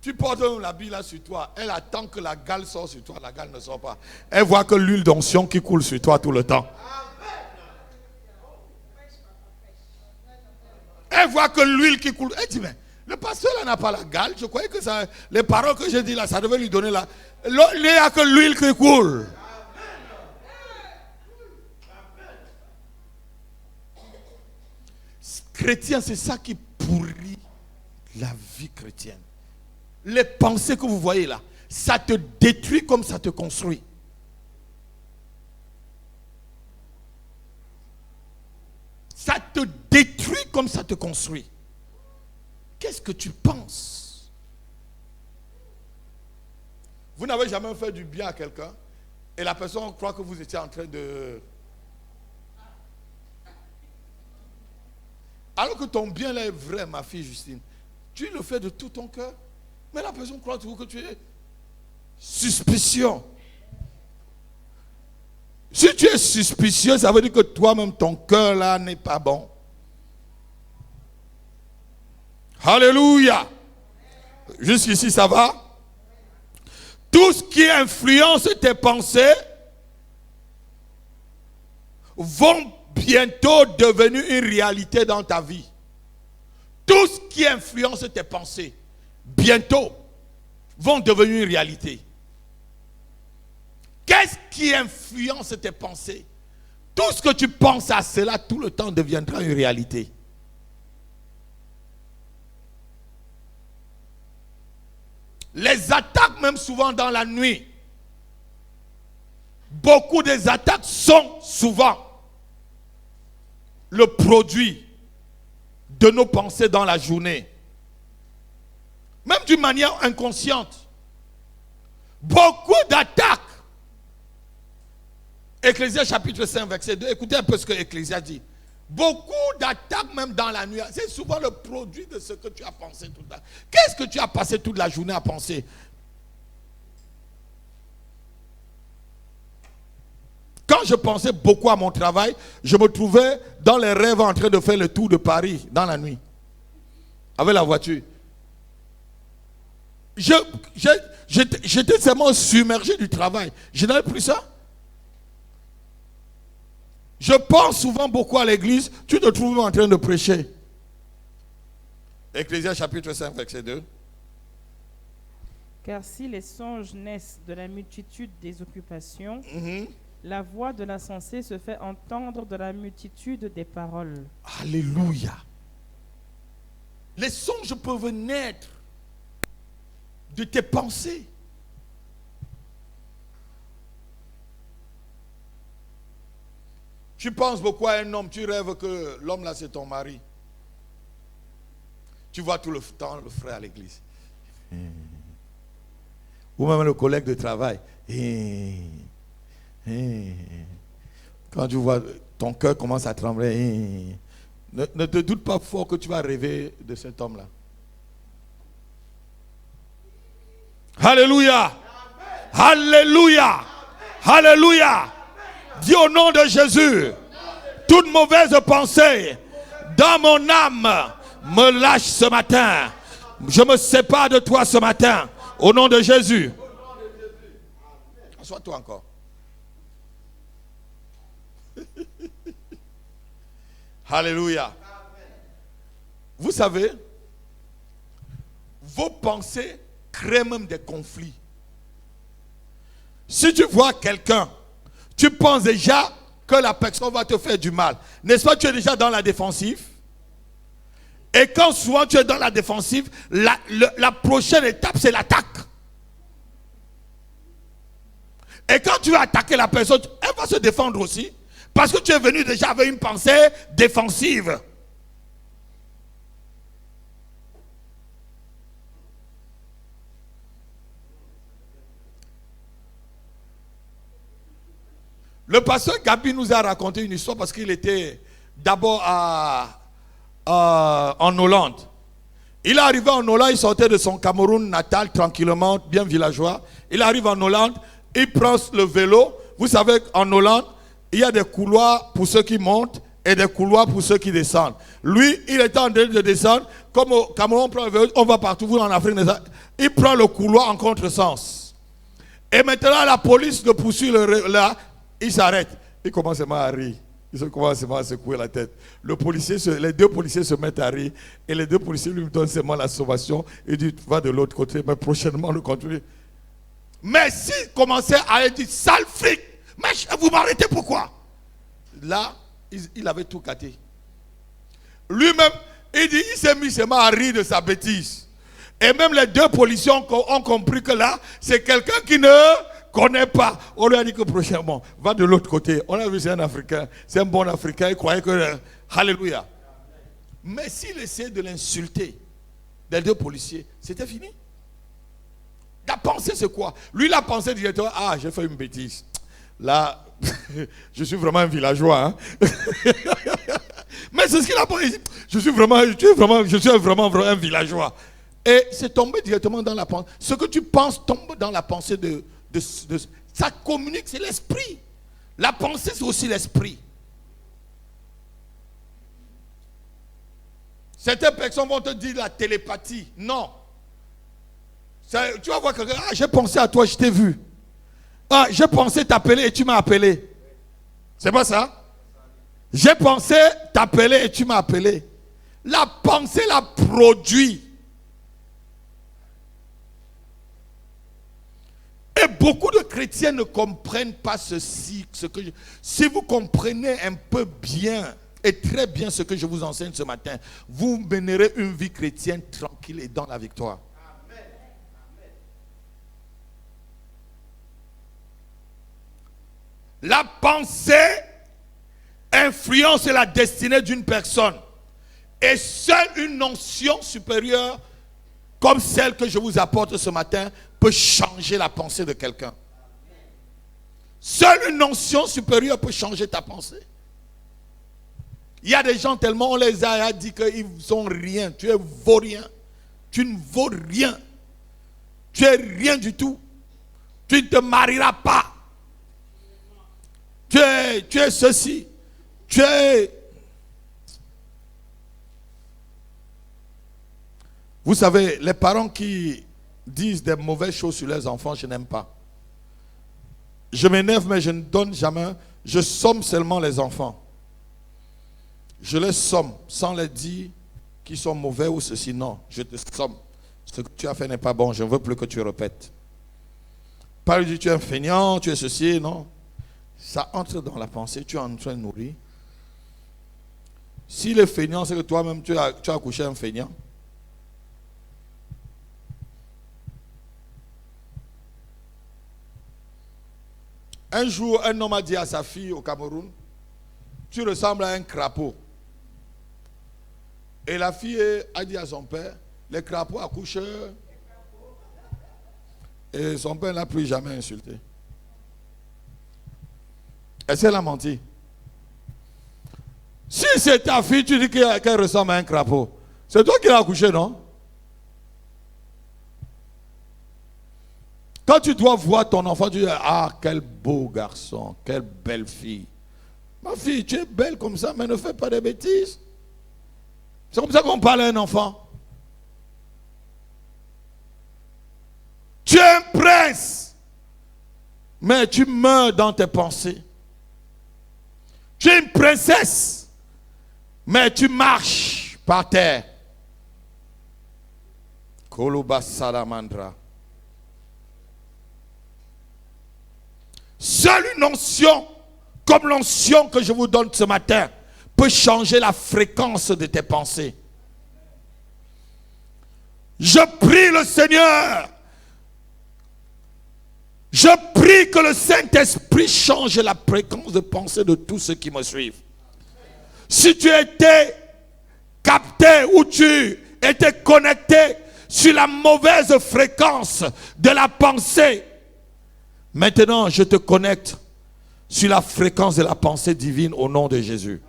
Tu portes l'habit là sur toi. Elle attend que la gale sorte sur toi. La gale ne sort pas. Elle voit que l'huile d'onction qui coule sur toi tout le temps. Elle voit que l'huile qui coule. Elle dit, mais le pasteur là n'a pas la gale. Je croyais que ça, les paroles que j'ai dit là, ça devait lui donner là. Il n'y a que l'huile qui coule. Chrétien, c'est ça qui pourrit la vie chrétienne. Les pensées que vous voyez là, ça te détruit comme ça te construit. Ça te détruit comme ça te construit. Qu'est-ce que tu penses? Vous n'avez jamais fait du bien à quelqu'un et la personne croit que vous étiez en train de... Alors que ton bien là est vrai, ma fille Justine. Tu le fais de tout ton cœur. Mais la personne croit toujours que tu es suspicieux. Si tu es suspicieux, ça veut dire que toi-même, ton cœur là n'est pas bon. Alléluia. Jusqu'ici, ça va? Tout ce qui influence tes pensées vont bientôt devenir une réalité dans ta vie. Tout ce qui influence tes pensées bientôt vont devenir une réalité. Qu'est-ce qui influence tes pensées? Tout ce que tu penses à cela tout le temps deviendra une réalité. Les attaques, même souvent dans la nuit, beaucoup des attaques sont souvent le produit de nos pensées dans la journée. Même d'une manière inconsciente. Beaucoup d'attaques. Ecclésias chapitre 5 verset 2. Écoutez un peu ce que Ecclésias dit. Beaucoup d'attaques même dans la nuit. C'est souvent le produit de ce que tu as pensé tout le temps. Qu'est-ce que tu as passé toute la journée à penser? Quand je pensais beaucoup à mon travail, je me trouvais dans les rêves en train de faire le tour de Paris dans la nuit. Avec la voiture. J'étais tellement submergé du travail. Je n'avais plus ça. Je pense souvent beaucoup à l'église. Tu te trouves en train de prêcher. Ecclésias chapitre 5, verset 2. Car si les songes naissent de la multitude des occupations, La voix de l'insensé se fait entendre de la multitude des paroles. Alléluia. Les songes peuvent naître de tes pensées. Tu penses beaucoup à un homme, tu rêves que l'homme là c'est ton mari. Tu vois tout le temps le frère à l'église. Ou même le collègue de travail. Quand tu vois, ton cœur commence à trembler. Ne te doute pas fort que tu vas rêver de cet homme-là. Alléluia. Alléluia. Alléluia. Dis au nom de Jésus, toute mauvaise pensée dans mon âme me lâche ce matin. Je me sépare de toi ce matin. Au nom de Jésus. Assois-toi encore. Alléluia. Vous savez, vos pensées créent même des conflits. Si tu vois quelqu'un, tu penses déjà que la personne va te faire du mal. N'est-ce pas, tu es déjà dans la défensive? Et quand souvent tu es dans la défensive, la prochaine étape, c'est l'attaque. Et quand tu vas attaquer la personne, elle va se défendre aussi. Parce que tu es venu déjà avec une pensée défensive. Le pasteur Gabi nous a raconté une histoire parce qu'il était d'abord en Hollande. Il est arrivé en Hollande, il sortait de son Cameroun natal tranquillement, bien villageois. Il arrive en Hollande, il prend le vélo. Vous savez, en Hollande, il y a des couloirs pour ceux qui montent et des couloirs pour ceux qui descendent. Lui, il était en train de descendre. Comme au Cameroun, on prend le vélo, on va partout, vous en Afrique. Il prend le couloir en contresens. Et maintenant, la police le poursuit là. Il s'arrête. Il commence à rire. Il commence à secouer la tête. Les deux policiers se mettent à rire. Et les deux policiers lui donnent seulement la sauvation. Il dit, va de l'autre côté, mais prochainement, le continue. Mais s'il commençait à dire, sale fric, mais vous m'arrêtez pourquoi? Là, il avait tout gâté. Lui-même, il dit, il s'est mis seulement à rire de sa bêtise. Et même les deux policiers ont compris que là, c'est quelqu'un qui ne connaît pas. On lui a dit que prochainement, va de l'autre côté. On a vu, c'est un Africain, c'est un bon Africain. Il croyait que, alléluia. Mais s'il essayait de l'insulter, les deux policiers, c'était fini. La pensée, c'est quoi? Lui, il a pensé directement, ah, j'ai fait une bêtise. Là, je suis vraiment un villageois. Hein? Mais c'est ce qu'il a pensé. Je suis vraiment un villageois. Et c'est tombé directement dans la pensée. Ce que tu penses tombe dans la pensée ça communique, c'est l'esprit. La pensée, c'est aussi l'esprit. Certaines personnes vont te dire la télépathie. Non. Tu vas voir quelqu'un, ah, j'ai pensé à toi, je t'ai vu. Ah, j'ai pensé t'appeler et tu m'as appelé. C'est pas ça? J'ai pensé t'appeler et tu m'as appelé. La pensée la produit. Et beaucoup de chrétiens ne comprennent pas ceci. Si vous comprenez un peu bien et très bien ce que je vous enseigne ce matin, vous mènerez une vie chrétienne tranquille et dans la victoire. Amen. La pensée influence la destinée d'une personne. Et seule une notion supérieure comme celle que je vous apporte ce matin peut changer la pensée de quelqu'un. Seule une notion supérieure peut changer ta pensée. Il y a des gens tellement on les a dit qu'ils sont rien. Tu es vaurien. Tu ne vaux rien. Tu es rien du tout. Tu ne te marieras pas. Tu es ceci. Tu es... Vous savez, les parents qui disent des mauvaises choses sur leurs enfants, je n'aime pas. Je m'énerve, mais je ne donne jamais. Je somme seulement les enfants. Je les somme sans les dire qu'ils sont mauvais ou ceci. Non, je te somme. Ce que tu as fait n'est pas bon. Je ne veux plus que tu répètes. Pas lui dire tu es un feignant, tu es ceci, non. Ça entre dans la pensée, tu es en train de nourrir. Si le feignant, c'est que toi-même tu as couché un feignant. Un jour, un homme a dit à sa fille au Cameroun, tu ressembles à un crapaud. Et la fille a dit à son père, les crapauds accouchent. Et son père ne l'a plus jamais insulté. Est-ce qu'elle a menti? Si c'est ta fille, tu dis qu'elle ressemble à un crapaud. C'est toi qui l'as accouché, non? Quand tu dois voir ton enfant, tu dis, ah, quel beau garçon, quelle belle fille. Ma fille, tu es belle comme ça, mais ne fais pas de bêtises. C'est comme ça qu'on parle à un enfant. Tu es un prince, mais tu meurs dans tes pensées. Tu es une princesse, mais tu marches par terre. Koloba Salamandra. Seule une onction, comme l'onction que je vous donne ce matin, peut changer la fréquence de tes pensées. Je prie le Seigneur. Je prie que le Saint-Esprit change la fréquence de pensée de tous ceux qui me suivent. Si tu étais capté ou tu étais connecté sur la mauvaise fréquence de la pensée, maintenant je te connecte sur la fréquence de la pensée divine au nom de Jésus.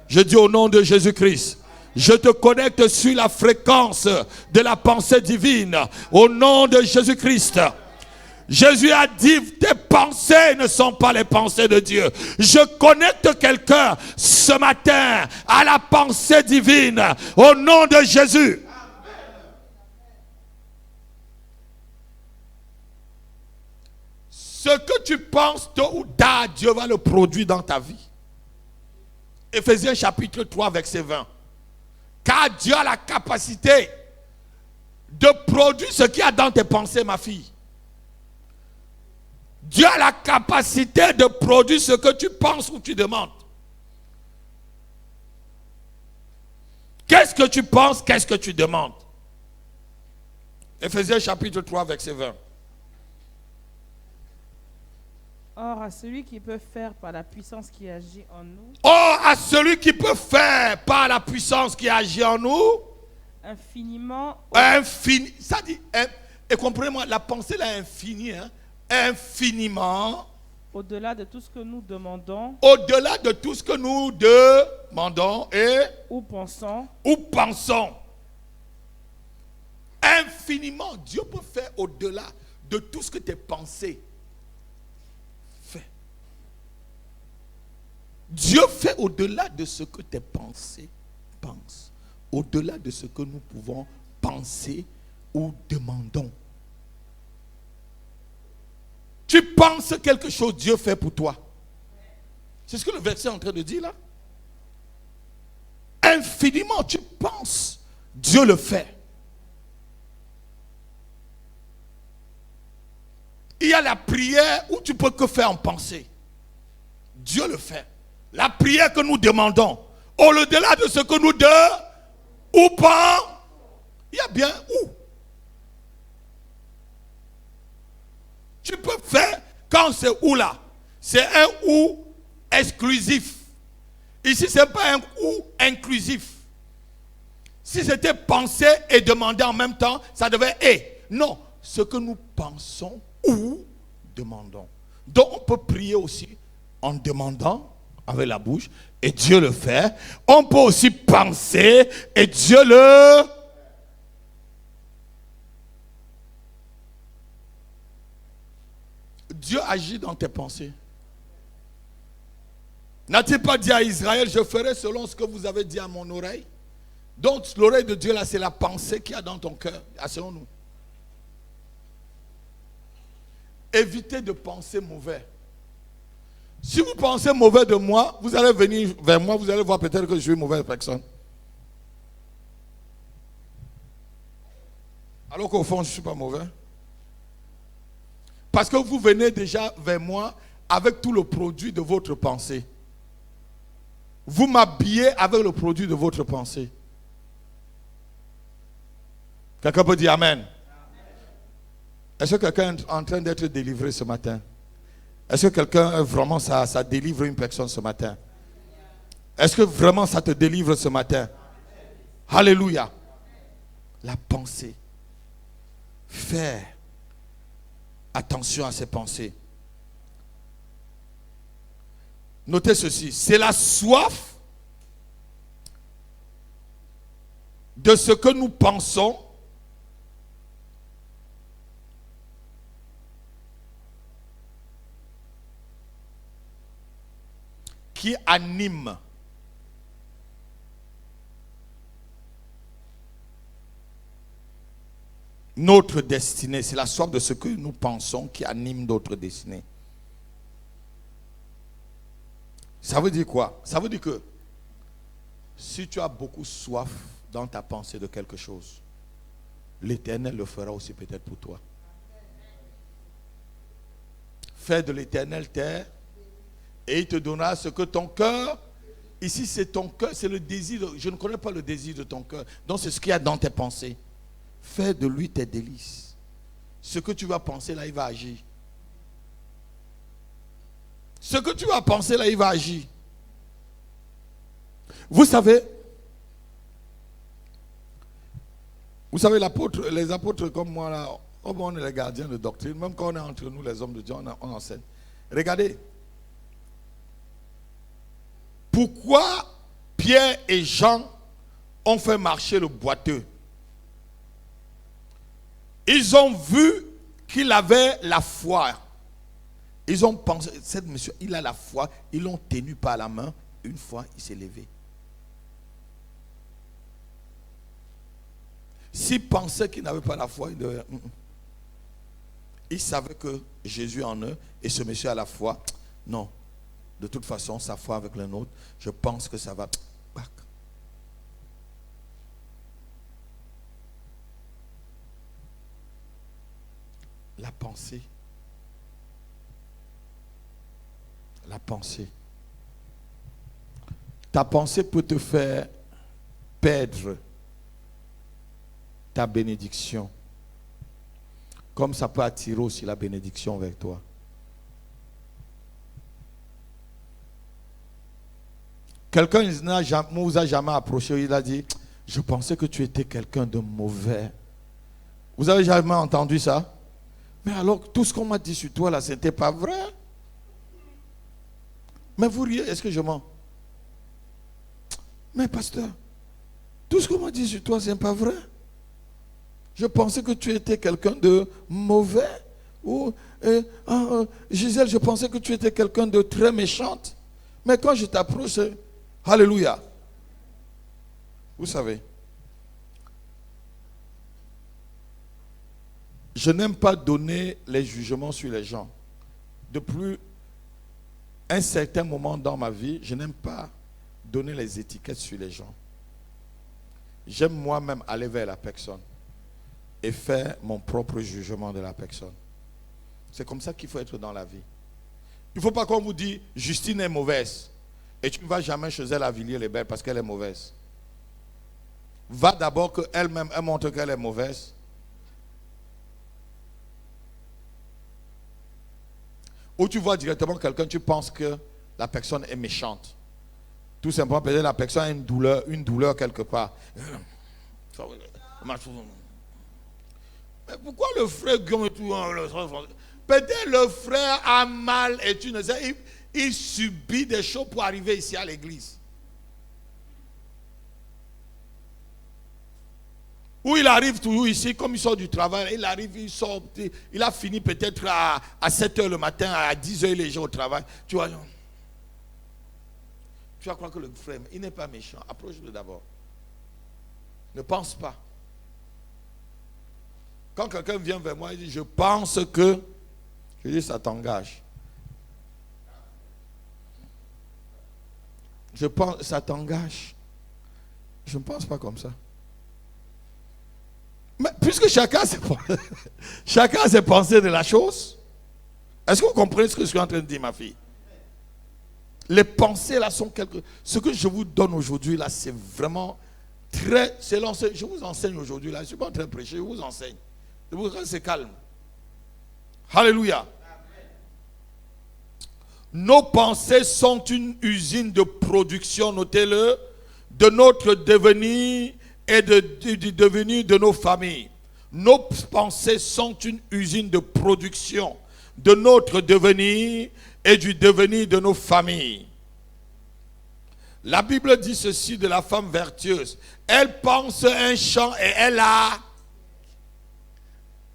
Je dis au nom de Jésus-Christ. Je te connecte sur la fréquence de la pensée divine au nom de Jésus-Christ. Jésus a dit, tes pensées ne sont pas les pensées de Dieu. Je connecte quelqu'un ce matin à la pensée divine au nom de Jésus. Ce que tu penses tôt ou tard, Dieu va le produire dans ta vie. Éphésiens chapitre 3 verset 20. Car Dieu a la capacité de produire ce qu'il y a dans tes pensées, ma fille. Dieu a la capacité de produire ce que tu penses ou tu demandes. Qu'est-ce que tu penses, qu'est-ce que tu demandes? Éphésiens chapitre 3 verset 20. Or, à celui qui peut faire par la puissance qui agit en nous. Or, à celui qui peut faire par la puissance qui agit en nous. Infiniment. Infini. Ça dit, et comprenez-moi, la pensée là est infinie. Hein? Infiniment. Au-delà de tout ce que nous demandons. Au-delà de tout ce que nous demandons et. Ou pensons. Ou pensons. Infiniment. Dieu peut faire au-delà de tout ce que tes pensées. Dieu fait au-delà de ce que tes pensées pensent. Au-delà de ce que nous pouvons penser ou demandons. Tu penses quelque chose, Dieu fait pour toi. C'est ce que le verset est en train de dire là. Infiniment, tu penses, Dieu le fait. Il y a la prière où tu peux que faire en pensée. Dieu le fait. La prière que nous demandons, au-delà de ce que nous demandons, ou pas, il y a bien où. Tu peux faire quand c'est où là. C'est un ou exclusif. Ici, ce n'est pas un ou inclusif. Si c'était penser et demander en même temps, ça devait et. Non, ce que nous pensons ou demandons. Donc on peut prier aussi en demandant avec la bouche, et Dieu le fait. On peut aussi penser, et Dieu le... Dieu agit dans tes pensées. N'a-t-il pas dit à Israël, je ferai selon ce que vous avez dit à mon oreille? Donc l'oreille de Dieu là, c'est la pensée qu'il y a dans ton cœur, selon nous. Évitez de penser mauvais. Si vous pensez mauvais de moi, vous allez venir vers moi, vous allez voir peut-être que je suis une mauvaise personne. Alors qu'au fond, je ne suis pas mauvais. Parce que vous venez déjà vers moi avec tout le produit de votre pensée. Vous m'habillez avec le produit de votre pensée. Quelqu'un peut dire Amen. Est-ce que quelqu'un est en train d'être délivré ce matin? Est-ce que quelqu'un, vraiment, ça délivre une personne ce matin? Est-ce que vraiment ça te délivre ce matin? Alléluia. La pensée. Faire attention à ses pensées. Notez ceci. C'est la soif de ce que nous pensons qui anime notre destinée. C'est la soif de ce que nous pensons qui anime notre destinée. Ça veut dire quoi? Ça veut dire que si tu as beaucoup soif dans ta pensée de quelque chose, l'Éternel le fera aussi peut-être pour toi. Fais de l'Éternel terre et il te donnera ce que ton cœur, ici c'est ton cœur, c'est le désir, je ne connais pas le désir de ton cœur, donc c'est ce qu'il y a dans tes pensées. Fais de lui tes délices. Ce que tu vas penser là, il va agir. Ce que tu vas penser là, il va agir. Vous savez, les apôtres comme moi là, on est les gardiens de doctrine, même quand on est entre nous les hommes de Dieu, on enseigne. Regardez. Pourquoi Pierre et Jean ont fait marcher le boiteux? Ils ont vu qu'il avait la foi. Ils ont pensé, cette monsieur, il a la foi. Ils l'ont tenu par la main. Une fois, il s'est levé. S'il pensait qu'il n'avait pas la foi, il savait que Jésus en eux et ce monsieur a la foi. Non. De toute façon, sa foi avec le nôtre, je pense que ça va. La pensée. La pensée. Ta pensée peut te faire perdre ta bénédiction. Comme ça peut attirer aussi la bénédiction vers toi. Quelqu'un ne vous a jamais approché, il a dit, je pensais que tu étais quelqu'un de mauvais. Vous avez jamais entendu ça? Mais alors, tout ce qu'on m'a dit sur toi là, c'était pas vrai. Mais vous riez, est-ce que je mens? Mais pasteur, tout ce qu'on m'a dit sur toi, c'est pas vrai. Je pensais que tu étais quelqu'un de mauvais. Ou, Gisèle, je pensais que tu étais quelqu'un de très méchante. Mais quand je t'approche, alléluia. Vous savez, je n'aime pas donner les jugements sur les gens. Depuis un certain moment dans ma vie, je n'aime pas donner les étiquettes sur les gens. J'aime moi-même aller vers la personne et faire mon propre jugement de la personne. C'est comme ça qu'il faut être dans la vie. Il ne faut pas qu'on vous dise Justine est mauvaise et tu ne vas jamais chez elle à Villiers-les-Belles parce qu'elle est mauvaise. Va d'abord qu'elle-même elle montre qu'elle est mauvaise. Ou tu vois directement quelqu'un, tu penses que la personne est méchante. Tout simplement, peut-être la personne a une douleur quelque part. Mais pourquoi le frère Guillaume et tout, peut-être le frère a mal et tu ne sais, il subit des choses pour arriver ici à l'église. Ou il arrive toujours ici, comme il sort du travail, il arrive, il sort, il a fini peut-être à 7h le matin, à 10h il est déjà au travail. Tu vas croire que le frère, il n'est pas méchant. Approche-le d'abord. Ne pense pas. Quand quelqu'un vient vers moi, il dit, je pense que, je dis, ça t'engage. Je pense, ça t'engage. Je ne pense pas comme ça. Mais puisque chacun a ses pensées de la chose, Est-ce que vous comprenez ce que je suis en train de dire, ma fille? Les pensées là sont quelque... Ce que je vous donne aujourd'hui là, c'est vraiment très... Je vous enseigne aujourd'hui là. Je ne suis pas en train de prêcher, je vous enseigne. C'est calme. Alléluia. Nos pensées sont une usine de production, notez-le, de notre devenir et du devenir de nos familles. Nos pensées sont une usine de production de notre devenir et du devenir de nos familles. La Bible dit ceci de la femme vertueuse. Elle pense un champ et elle a...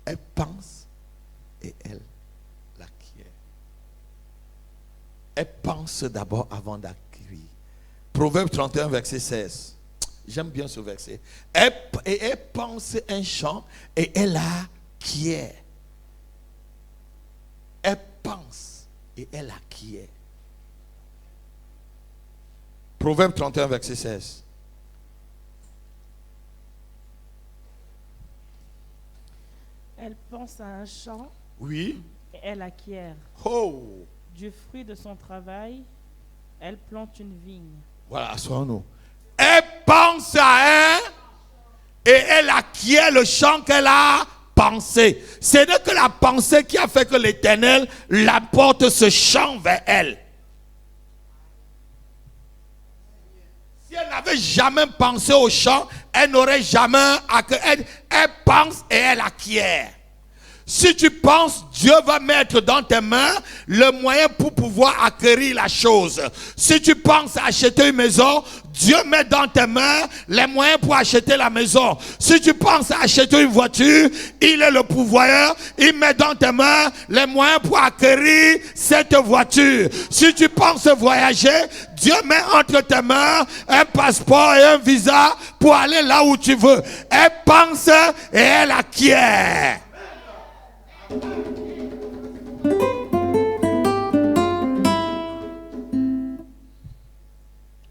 Elle pense et elle l'acquiert. Elle pense d'abord avant d'acquérir. Proverbe 31, verset 16. J'aime bien ce verset. Elle pense un champ et elle acquiert. Elle pense et elle acquiert. Proverbe 31, verset 16. Elle pense à un champ. Oui. Et elle acquiert. Oh. Du fruit de son travail, elle plante une vigne. Voilà, assoyons-nous. Elle pense à un et elle acquiert le champ qu'elle a pensé. Ce n'est que la pensée qui a fait que l'Éternel l'apporte ce champ vers elle. Si elle n'avait jamais pensé au champ, elle n'aurait jamais acquis. Elle pense et elle acquiert. Si tu penses, Dieu va mettre dans tes mains le moyen pour pouvoir acquérir la chose. Si tu penses acheter une maison, Dieu met dans tes mains les moyens pour acheter la maison. Si tu penses acheter une voiture, il est le pourvoyeur. Il met dans tes mains les moyens pour acquérir cette voiture. Si tu penses voyager, Dieu met entre tes mains un passeport et un visa pour aller là où tu veux. Elle pense et elle acquiert.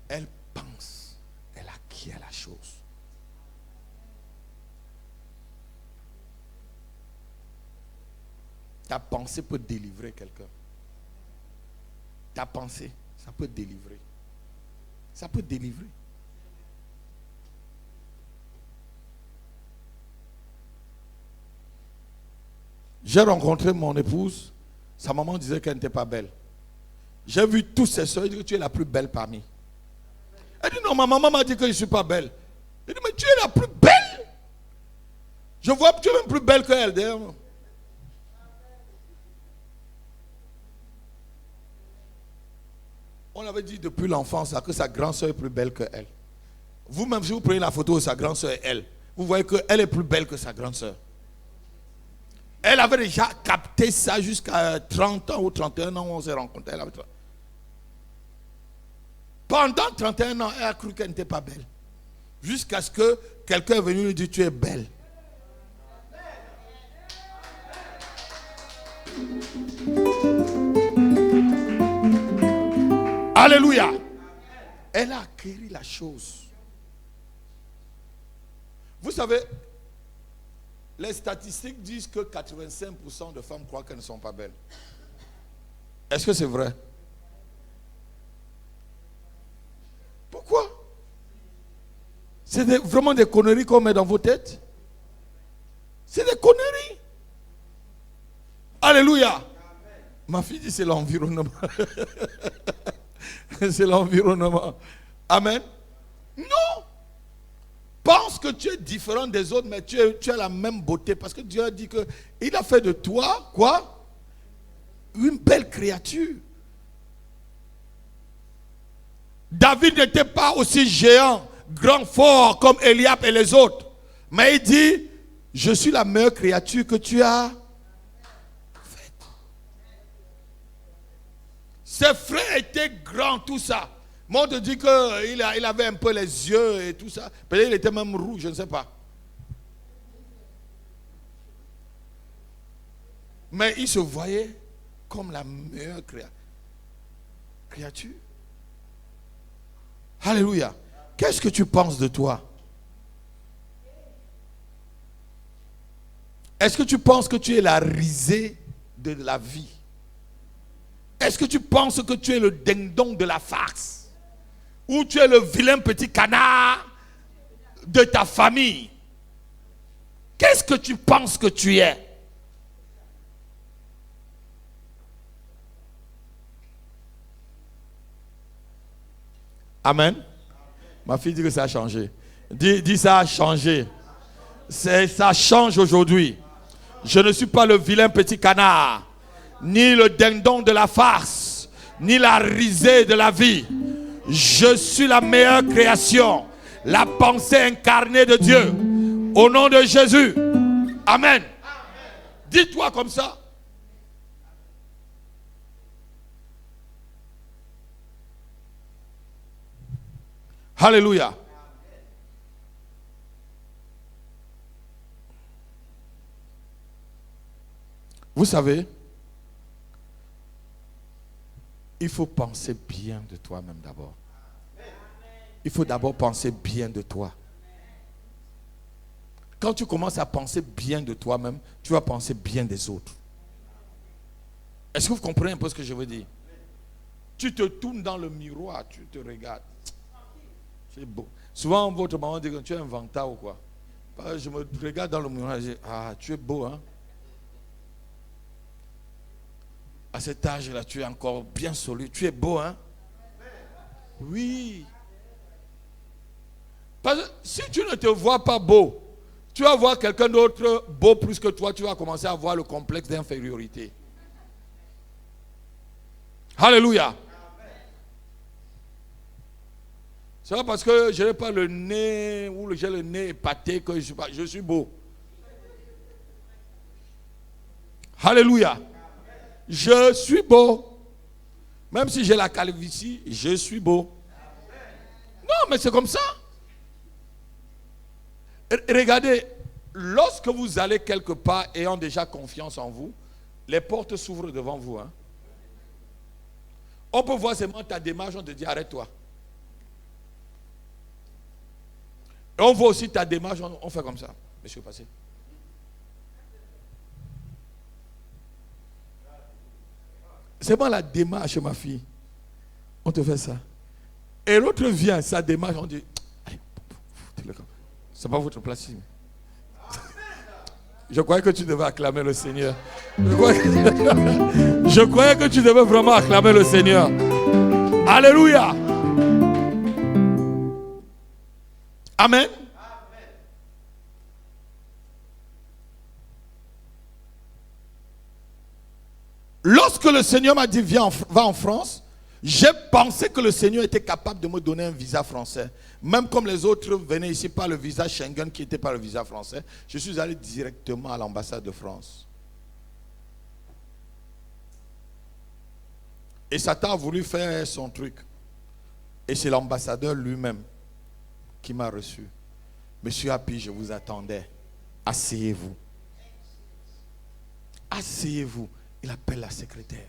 Elle pense, elle acquiert la chose. Ta pensée peut délivrer quelqu'un. Ta pensée, ça peut délivrer. Ça peut délivrer. J'ai rencontré mon épouse. Sa maman disait qu'elle n'était pas belle. J'ai vu tous ses soeurs. Elle dit que tu es la plus belle parmi. Elle dit non, ma maman m'a dit que je ne suis pas belle. Elle dit mais tu es la plus belle. Je vois que tu es même plus belle qu'elle d'ailleurs. On avait dit depuis l'enfance que sa grande soeur est plus belle qu'elle. Vous-même, si vous prenez la photo de sa grande soeur et elle, vous voyez qu'elle est plus belle que sa grande soeur. Elle avait déjà capté ça jusqu'à 30 ans ou 31 ans où on s'est rencontrés. Pendant 31 ans, elle a cru qu'elle n'était pas belle. Jusqu'à ce que quelqu'un est venu lui dire tu es belle. Alléluia. Elle a acquis la chose. Vous savez, les statistiques disent que 85% de femmes croient qu'elles ne sont pas belles. Est-ce que c'est vrai? Pourquoi? C'est vraiment des conneries qu'on met dans vos têtes. C'est des conneries. Alléluia. Ma fille dit c'est l'environnement. C'est l'environnement. Amen. Non. Pense que tu es différent des autres, mais tu as la même beauté. Parce que Dieu a dit qu'il a fait de toi, quoi? Une belle créature. David n'était pas aussi géant, grand, fort comme Eliab et les autres. Mais il dit, je suis la meilleure créature que tu as faite. Ses frères étaient grands, tout ça. Moi, on te dit qu'il avait un peu les yeux et tout ça. Peut-être qu'il était même rouge, je ne sais pas. Mais il se voyait comme la meilleure créature. Alléluia. Qu'est-ce que tu penses de toi? Est-ce que tu penses que tu es la risée de la vie? Est-ce que tu penses que tu es le ding-dong de la farce? Ou tu es le vilain petit canard de ta famille? Qu'est-ce que tu penses que tu es? Amen. Ma fille dit que ça a changé. Dis ça a changé. Ça change aujourd'hui. Je ne suis pas le vilain petit canard, ni le dindon de la farce, ni la risée de la vie. Je suis la meilleure création, la pensée incarnée de Dieu. Au nom de Jésus. Amen. Dis-toi comme ça. Alléluia. Vous savez, il faut penser bien de toi-même d'abord. Il faut d'abord penser bien de toi. Quand tu commences à penser bien de toi-même, tu vas penser bien des autres. Est-ce que vous comprenez un peu ce que je veux dire? Tu te tournes dans le miroir, tu te regardes. C'est beau. Souvent, votre maman dit que tu es un vantard ou quoi. Je me regarde dans le miroir et je dis, ah, tu es beau, hein? À cet âge-là, tu es encore bien solide. Tu es beau, hein? Oui. Parce que si tu ne te vois pas beau, tu vas voir quelqu'un d'autre beau plus que toi, tu vas commencer à avoir le complexe d'infériorité. Alléluia. C'est pas parce que je n'ai pas le nez ou j'ai le nez épaté que je suis beau. Alléluia. Je suis beau. Même si j'ai la calvitie, je suis beau. Non, mais c'est comme ça. Regardez, lorsque vous allez quelque part ayant déjà confiance en vous, les portes s'ouvrent devant vous. Hein. On peut voir seulement ta démarche, on te dit arrête-toi. Et on voit aussi ta démarche, on fait comme ça. Monsieur, passez. C'est bon la démarche, ma fille. On te fait ça. Et l'autre vient, sa démarche, on dit, allez, c'est pas votre place ici. Je croyais que tu devais acclamer le Seigneur. Je croyais que tu devais vraiment acclamer le Seigneur. Alléluia. Amen. Lorsque le Seigneur m'a dit viens, va en France, j'ai pensé que le Seigneur était capable de me donner un visa français. Même comme les autres venaient ici par le visa Schengen qui était par le visa français, je suis allé directement à l'ambassade de France. Et Satan a voulu faire son truc. Et c'est l'ambassadeur lui-même qui m'a reçu. Monsieur Happy, je vous attendais. Asseyez-vous. Asseyez-vous. Il appelle la secrétaire.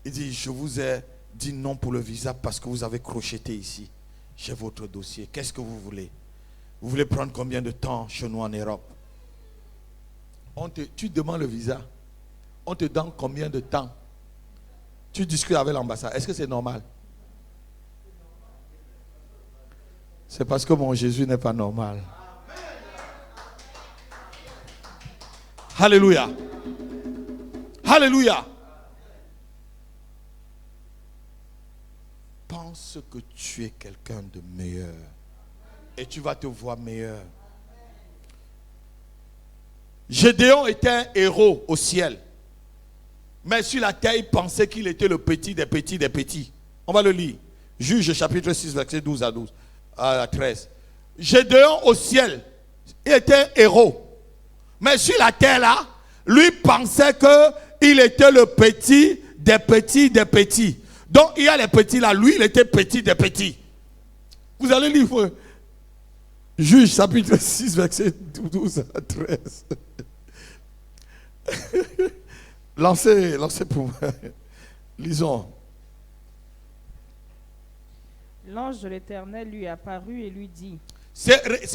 Il dit, je vous ai dit non pour le visa parce que vous avez crocheté ici. J'ai votre dossier. Qu'est-ce que vous voulez? Vous voulez prendre combien de temps chez nous en Europe? Tu demandes le visa. On te donne combien de temps? Tu discutes avec l'ambassade. Est-ce que c'est normal? C'est parce que mon Jésus n'est pas normal. Alléluia. Alléluia. Pense que tu es quelqu'un de meilleur. Et tu vas te voir meilleur. Gédéon était un héros au ciel. Mais sur la terre, il pensait qu'il était le petit des petits des petits. On va le lire. Juge chapitre 6, verset 12 à 13. Gédéon au ciel, il était un héros. Mais sur la terre là, lui pensait qu'il était le petit des petits des petits. Donc il y a les petits là, lui il était petit des petits. Vous allez lire Juge chapitre 6 verset 12 à 13. Lancez pour moi. Lisons. L'ange de l'Éternel lui apparut et lui dit.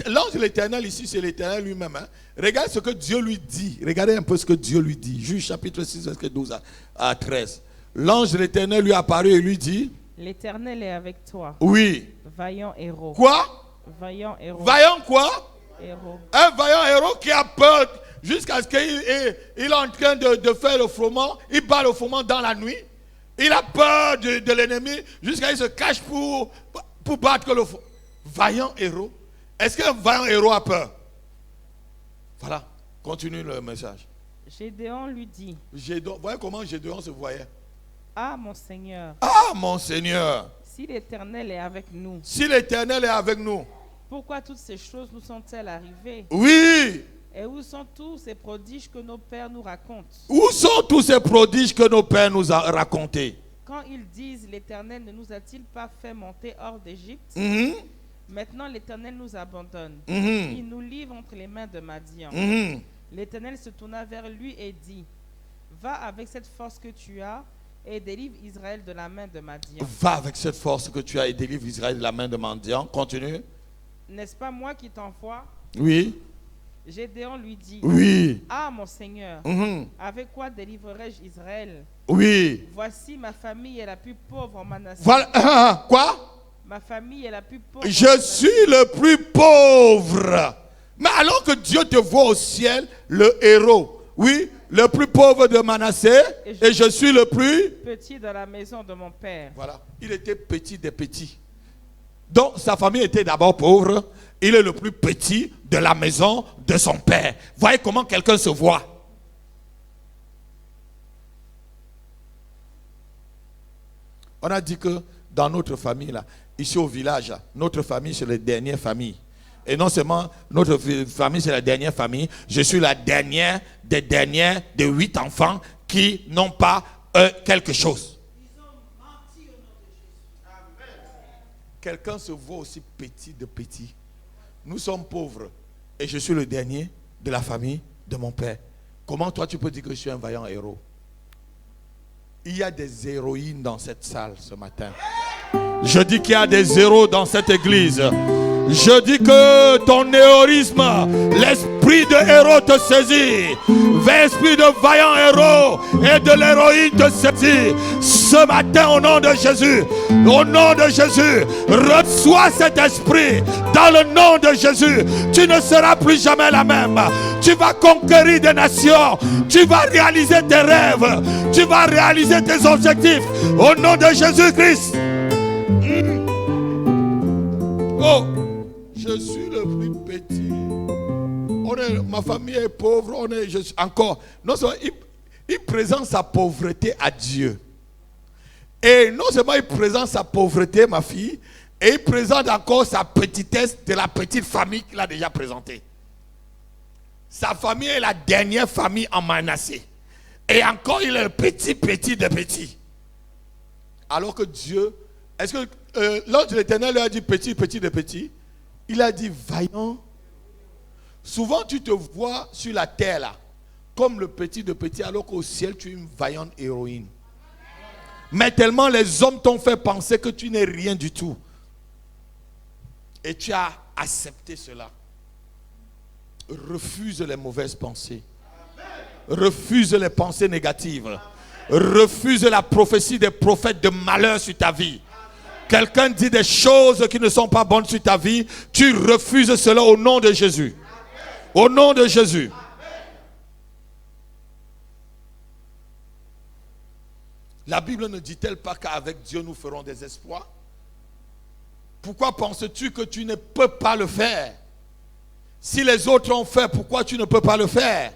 L'ange de l'Éternel ici, c'est l'Éternel lui-même. Hein. Regarde ce que Dieu lui dit. Regardez un peu ce que Dieu lui dit. Juge chapitre 6, verset 12 à 13. L'ange de l'Éternel lui apparut et lui dit, l'Éternel est avec toi, oui. vaillant héros. Quoi? Vaillant héros. Vaillant quoi? Héros. Un vaillant héros qui a peur jusqu'à ce qu'il est en train de faire le froment. Il bat le froment dans la nuit. Il a peur de l'ennemi jusqu'à ce qu'il se cache pour battre le froment. Vaillant héros. Est-ce qu'un vaillant héros a peur? Voilà. Continue le message. Gédéon lui dit, voyez comment Gédéon se voyait. ah mon Seigneur, Ah mon Seigneur, si l'Éternel est avec nous, si l'Éternel est avec nous, pourquoi toutes ces choses nous sont-elles arrivées? oui. Et où sont tous ces prodiges que nos pères nous racontent? Où sont tous ces prodiges que nos pères nous ont racontés? Quand ils disent, l'Éternel ne nous a-t-il pas fait monter hors d'Égypte? Maintenant l'Éternel nous abandonne. Il nous livre entre les mains de Madian. L'Éternel se tourna vers lui et dit, va avec cette force que tu as et délivre Israël de la main de Madian. Va avec cette force que tu as et délivre Israël de la main de Madian. Continue. N'est-ce pas moi qui t'envoie? Oui. Gédéon lui dit, oui. ah mon Seigneur, avec quoi délivrerai-je Israël? Oui. Voici ma famille est la plus pauvre en Manassé. Voilà. Quoi? Ma famille est la plus pauvre. Je suis le plus pauvre. Mais alors que Dieu te voit au ciel, le héros, oui, le plus pauvre de Manassé, et je suis le plus petit de la maison de mon père. Voilà, il était petit des petits. Donc sa famille était d'abord pauvre, il est le plus petit de la maison de son père. Voyez comment quelqu'un se voit. On a dit que dans notre famille, là, ici au village, là, notre famille, c'est la dernière famille. Et non seulement notre famille, c'est la dernière famille, je suis la dernière des dernières de 8 enfants qui n'ont pas quelque chose. Quelqu'un se voit aussi petit de petit. Nous sommes pauvres et je suis le dernier de la famille de mon père. Comment toi tu peux dire que je suis un vaillant héros? Il y a des héroïnes dans cette salle ce matin. Je dis qu'il y a des héros dans cette église. Je dis que ton héroïsme, l'esprit de héros te saisit. L'esprit de vaillant héros et de l'héroïne te saisit. Ce matin, au nom de Jésus, reçois cet esprit dans le nom de Jésus. Tu ne seras plus jamais la même. Tu vas conquérir des nations. Tu vas réaliser tes rêves. Tu vas réaliser tes objectifs. Au nom de Jésus-Christ. Oh, je suis le plus petit. Ma famille est pauvre. Encore. Non seulement il présente sa pauvreté à Dieu. Et non seulement il présente sa pauvreté, ma fille, et il présente encore sa petitesse de la petite famille qu'il a déjà présentée. Sa famille est la dernière famille en Manassé. Et encore il est le petit de petit. Alors que Dieu, est-ce que l'ange de l'Éternel lui a dit petit de petit? Il a dit vaillant. Souvent tu te vois sur la terre là, comme le petit de petit, alors qu'au ciel tu es une vaillante héroïne. Mais tellement les hommes t'ont fait penser que tu n'es rien du tout. Et tu as accepté cela. Refuse les mauvaises pensées. Refuse les pensées négatives. Refuse la prophétie des prophètes de malheur sur ta vie. Quelqu'un dit des choses qui ne sont pas bonnes sur ta vie. Tu refuses cela au nom de Jésus. Au nom de Jésus. La Bible ne dit-elle pas qu'avec Dieu nous ferons des exploits? Pourquoi penses-tu que tu ne peux pas le faire? Si les autres ont fait, pourquoi tu ne peux pas le faire?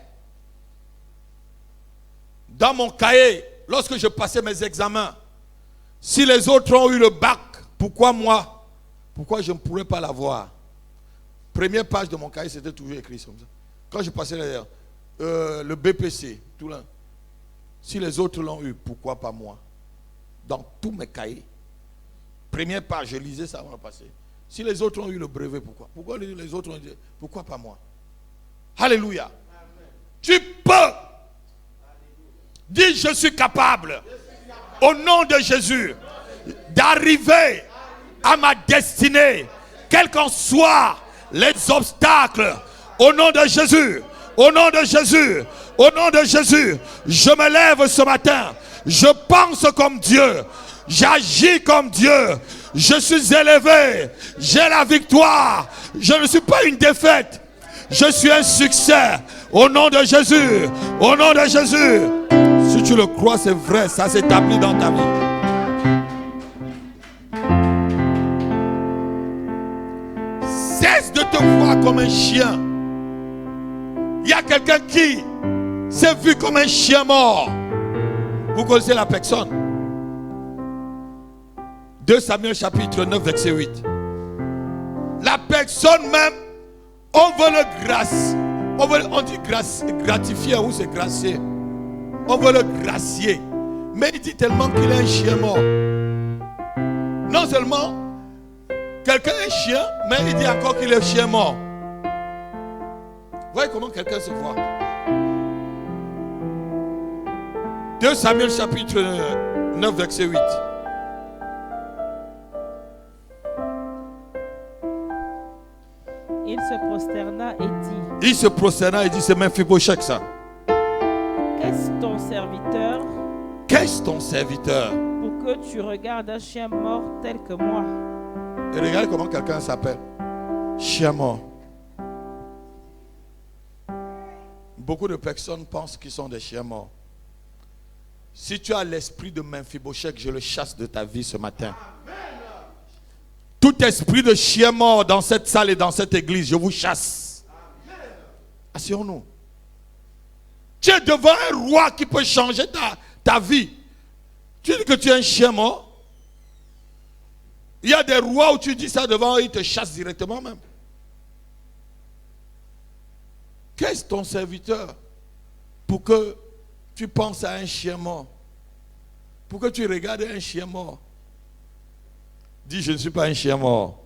Dans mon cahier, lorsque je passais mes examens, si les autres ont eu le bac, pourquoi moi? Pourquoi je ne pourrais pas l'avoir? Première page de mon cahier, c'était toujours écrit comme ça. Quand je passais le BPC, tout là. Si les autres l'ont eu, pourquoi pas moi? Dans tous mes cahiers. Première page, je lisais ça avant de passer. Si les autres ont eu le brevet, pourquoi? Pourquoi les autres ont dit, pourquoi pas moi? Alléluia. Amen. Tu peux. Alléluia. Dis, je suis capable. Au nom de Jésus, d'arriver à ma destinée, quels qu'en soient les obstacles. Au nom de Jésus. Au nom de Jésus. Au nom de Jésus, je me lève ce matin. Je pense comme Dieu. J'agis comme Dieu. Je suis élevé. J'ai la victoire. Je ne suis pas une défaite. Je suis un succès. Au nom de Jésus. Au nom de Jésus. Si tu le crois, c'est vrai. Ça s'établit dans ta vie. Cesse de te voir comme un chien. Il y a quelqu'un qui s'est vu comme un chien mort. Vous connaissez la personne. 2 Samuel chapitre 9 verset 8. La personne même, on veut le grâce. On dit gratifier ou c'est gracier. On veut le gracier. Mais il dit tellement qu'il est un chien mort. Non seulement quelqu'un est chien, mais il dit encore qu'il est chien mort. Voyez comment quelqu'un se voit. 2 Samuel chapitre 9 verset 8. Il se prosterna et dit. Il se prosterna et dit, c'est Mephibosheth ça. Qu'est-ce ton serviteur? Qu'est-ce ton serviteur? Pour que tu regardes un chien mort tel que moi. Et regardez comment quelqu'un s'appelle. Chien mort. Beaucoup de personnes pensent qu'ils sont des chiens morts. Si tu as l'esprit de Mephibosheth, je le chasse de ta vie ce matin. Tout esprit de chien mort dans cette salle et dans cette église, je vous chasse. Asseyons-nous. Tu es devant un roi qui peut changer ta vie. Tu dis que tu es un chien mort. Il y a des rois où tu dis ça devant eux, ils te chassent directement même. Qu'est-ce ton serviteur pour que tu penses à un chien mort? Pour que tu regardes un chien mort? Dis, je ne suis pas un chien mort.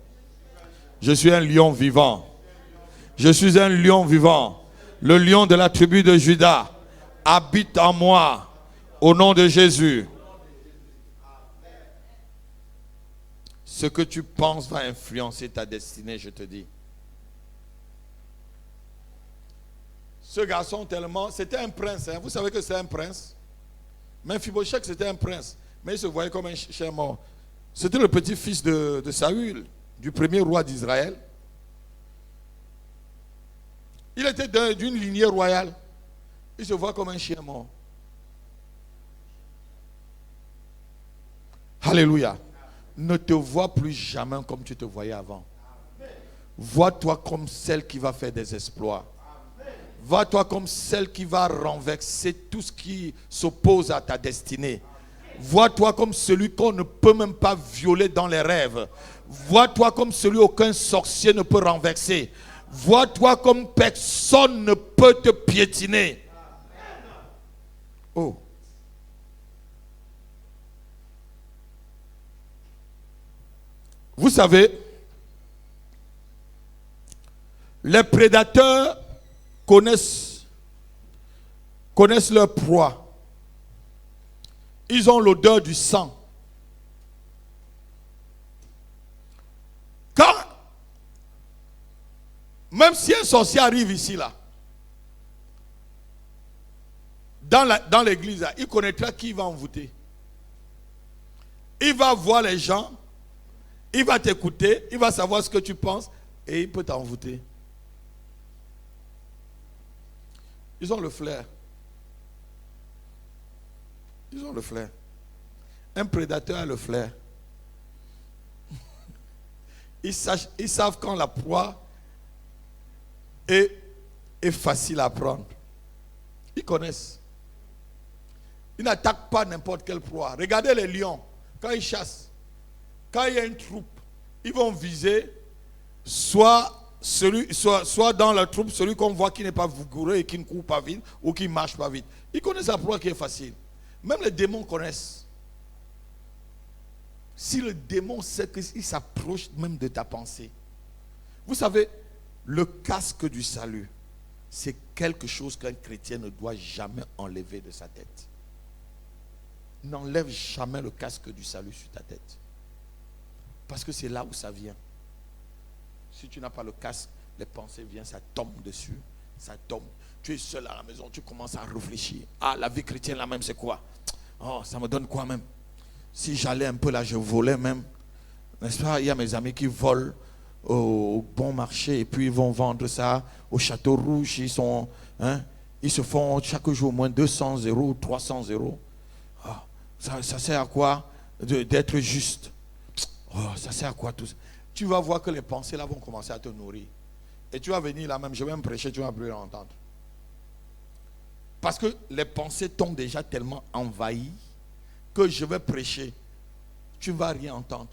Je suis un lion vivant. Je suis un lion vivant. Le lion de la tribu de Juda habite en moi. Au nom de Jésus. Ce que tu penses va influencer ta destinée, je te dis. Ce garçon tellement... C'était un prince. Hein. Vous savez que c'est un prince. Mephibosheth, c'était un prince. Mais il se voyait comme un chien mort. C'était le petit-fils de Saül, du premier roi d'Israël. Il était d'une lignée royale. Il se voit comme un chien mort. Alléluia. Ne te vois plus jamais comme tu te voyais avant. Vois-toi comme celle qui va faire des exploits. Vois-toi comme celle qui va renverser tout ce qui s'oppose à ta destinée. Vois-toi comme celui qu'on ne peut même pas violer dans les rêves. Vois-toi comme celui qu'aucun sorcier ne peut renverser. Vois-toi comme personne ne peut te piétiner. Oh. Vous savez, les prédateurs connaissent leur proie. Ils ont l'odeur du sang. Même si un sorcier arrive ici, là, dans l'église, il connaîtra qui va envoûter. Il va voir les gens, il va t'écouter, il va savoir ce que tu penses et il peut t'envoûter. Ils ont le flair. Ils ont le flair. Un prédateur a le flair. Ils savent quand la proie est facile à prendre. Ils connaissent. Ils n'attaquent pas n'importe quelle proie. Regardez les lions. Quand ils chassent, quand il y a une troupe, ils vont viser soit dans la troupe celui qu'on voit qui n'est pas vigoureux et qui ne court pas vite ou qui ne marche pas vite. Ils connaissent la proie qui est facile. Même les démons connaissent. Si le démon sait qu'il s'approche même de ta pensée. Vous savez, le casque du salut, c'est quelque chose qu'un chrétien ne doit jamais enlever de sa tête. N'enlève jamais le casque du salut sur ta tête. Parce que c'est là où ça vient. Si tu n'as pas le casque, les pensées viennent, ça tombe dessus. Ça tombe. Tu es seul à la maison, tu commences à réfléchir. Ah, la vie chrétienne là même, c'est quoi? Oh, ça me donne quoi même? Si j'allais un peu là, je volais même. N'est-ce pas? Il y a mes amis qui volent au bon marché et puis ils vont vendre ça au Château Rouge. Ils se font chaque jour au moins 200 euros, 300 euros. Oh, ça sert à quoi d'être juste? Oh, ça sert à quoi tout ça? Tu vas voir que les pensées là vont commencer à te nourrir. Et tu vas venir là même, je vais me prêcher, tu vas plus l'entendre. Parce que les pensées t'ont déjà tellement envahi que je vais prêcher. Tu ne vas rien entendre.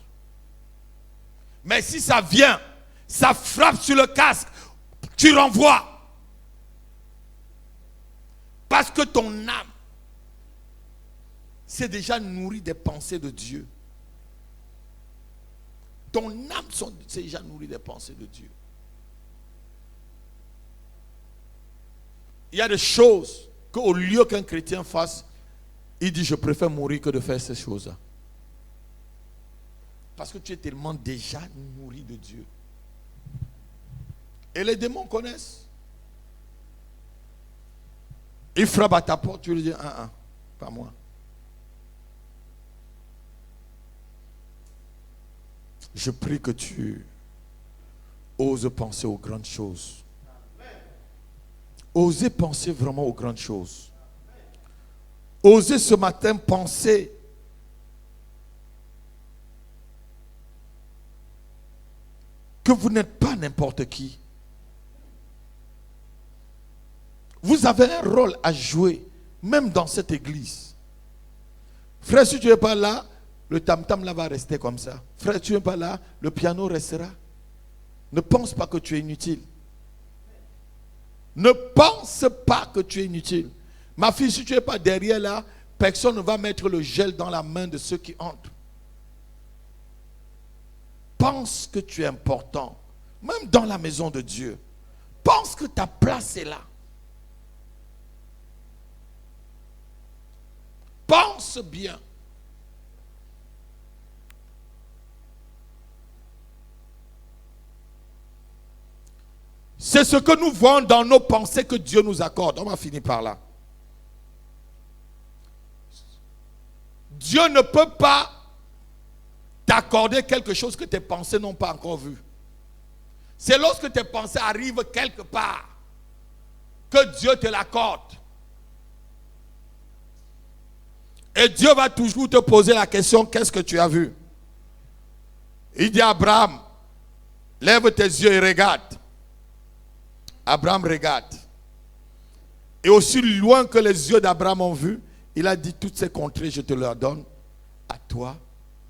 Mais si ça vient, ça frappe sur le casque, tu renvoies. Parce que ton âme s'est déjà nourrie des pensées de Dieu. Ton âme s'est déjà nourrie des pensées de Dieu. Il y a des choses qu'au lieu qu'un chrétien fasse, il dit je préfère mourir que de faire ces choses-là. Parce que tu es tellement déjà nourri de Dieu. Et les démons connaissent. Ils frappent à ta porte, tu lui dis pas moi. Je prie que tu oses penser aux grandes choses. Osez penser vraiment aux grandes choses. Osez ce matin penser que vous n'êtes pas n'importe qui. Vous avez un rôle à jouer, même dans cette église. Frère, si tu n'es pas là, le tam-tam là va rester comme ça. Frère, tu n'es pas là, le piano restera. Ne pense pas que tu es inutile. Ne pense pas que tu es inutile. Ma fille, si tu n'es pas derrière là, personne ne va mettre le gel dans la main de ceux qui entrent. Pense que tu es important. Même dans la maison de Dieu. Pense que ta place est là. Pense bien. C'est ce que nous voyons dans nos pensées que Dieu nous accorde. On va finir par là. Dieu ne peut pas t'accorder quelque chose que tes pensées n'ont pas encore vu. C'est lorsque tes pensées arrivent quelque part que Dieu te l'accorde. Et Dieu va toujours te poser la question, qu'est-ce que tu as vu? Il dit à Abraham, lève tes yeux et regarde. Abraham regarde. Et aussi loin que les yeux d'Abraham ont vu, il a dit, toutes ces contrées, je te leur donne à toi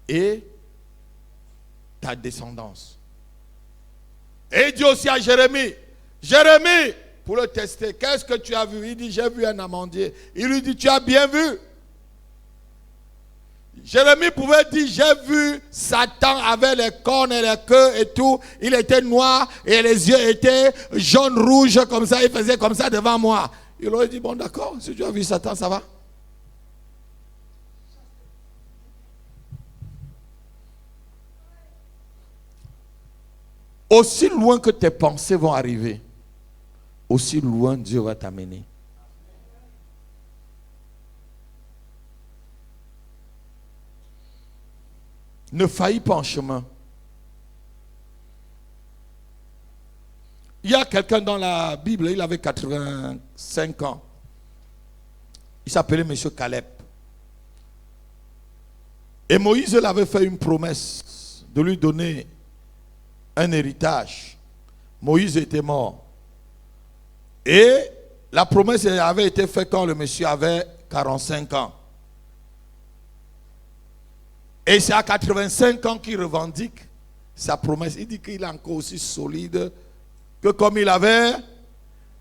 et ta descendance. Et il dit aussi à Jérémie, Jérémie, pour le tester, qu'est-ce que tu as vu? Il dit, j'ai vu un amandier. Il lui dit, tu as bien vu. Jérémie pouvait dire, j'ai vu Satan avec les cornes et les queues et tout. Il était noir et les yeux étaient jaunes, rouges comme ça. Il faisait comme ça devant moi. Il aurait dit, bon d'accord, si tu as vu Satan, ça va. Aussi loin que tes pensées vont arriver, aussi loin Dieu va t'amener. Ne faillis pas en chemin. Il y a quelqu'un dans la Bible, il avait 85 ans. Il s'appelait M. Caleb. Et Moïse l'avait fait une promesse de lui donner un héritage. Moïse était mort. Et la promesse avait été faite quand le monsieur avait 45 ans. Et c'est à 85 ans qu'il revendique sa promesse. Il dit qu'il est encore aussi solide que comme il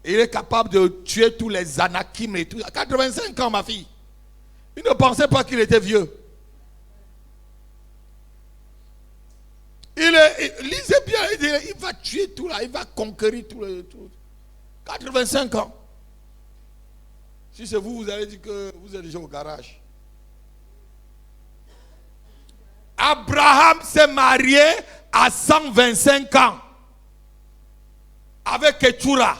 est capable de tuer tous les Anakim et tout. À 85 ans, ma fille. Il ne pensait pas qu'il était vieux. Lisez bien, il va tuer tout là, il va conquérir tout. 85 ans. Si c'est vous, vous allez dire que vous êtes déjà au garage. Abraham s'est marié à 125 ans avec Ketura.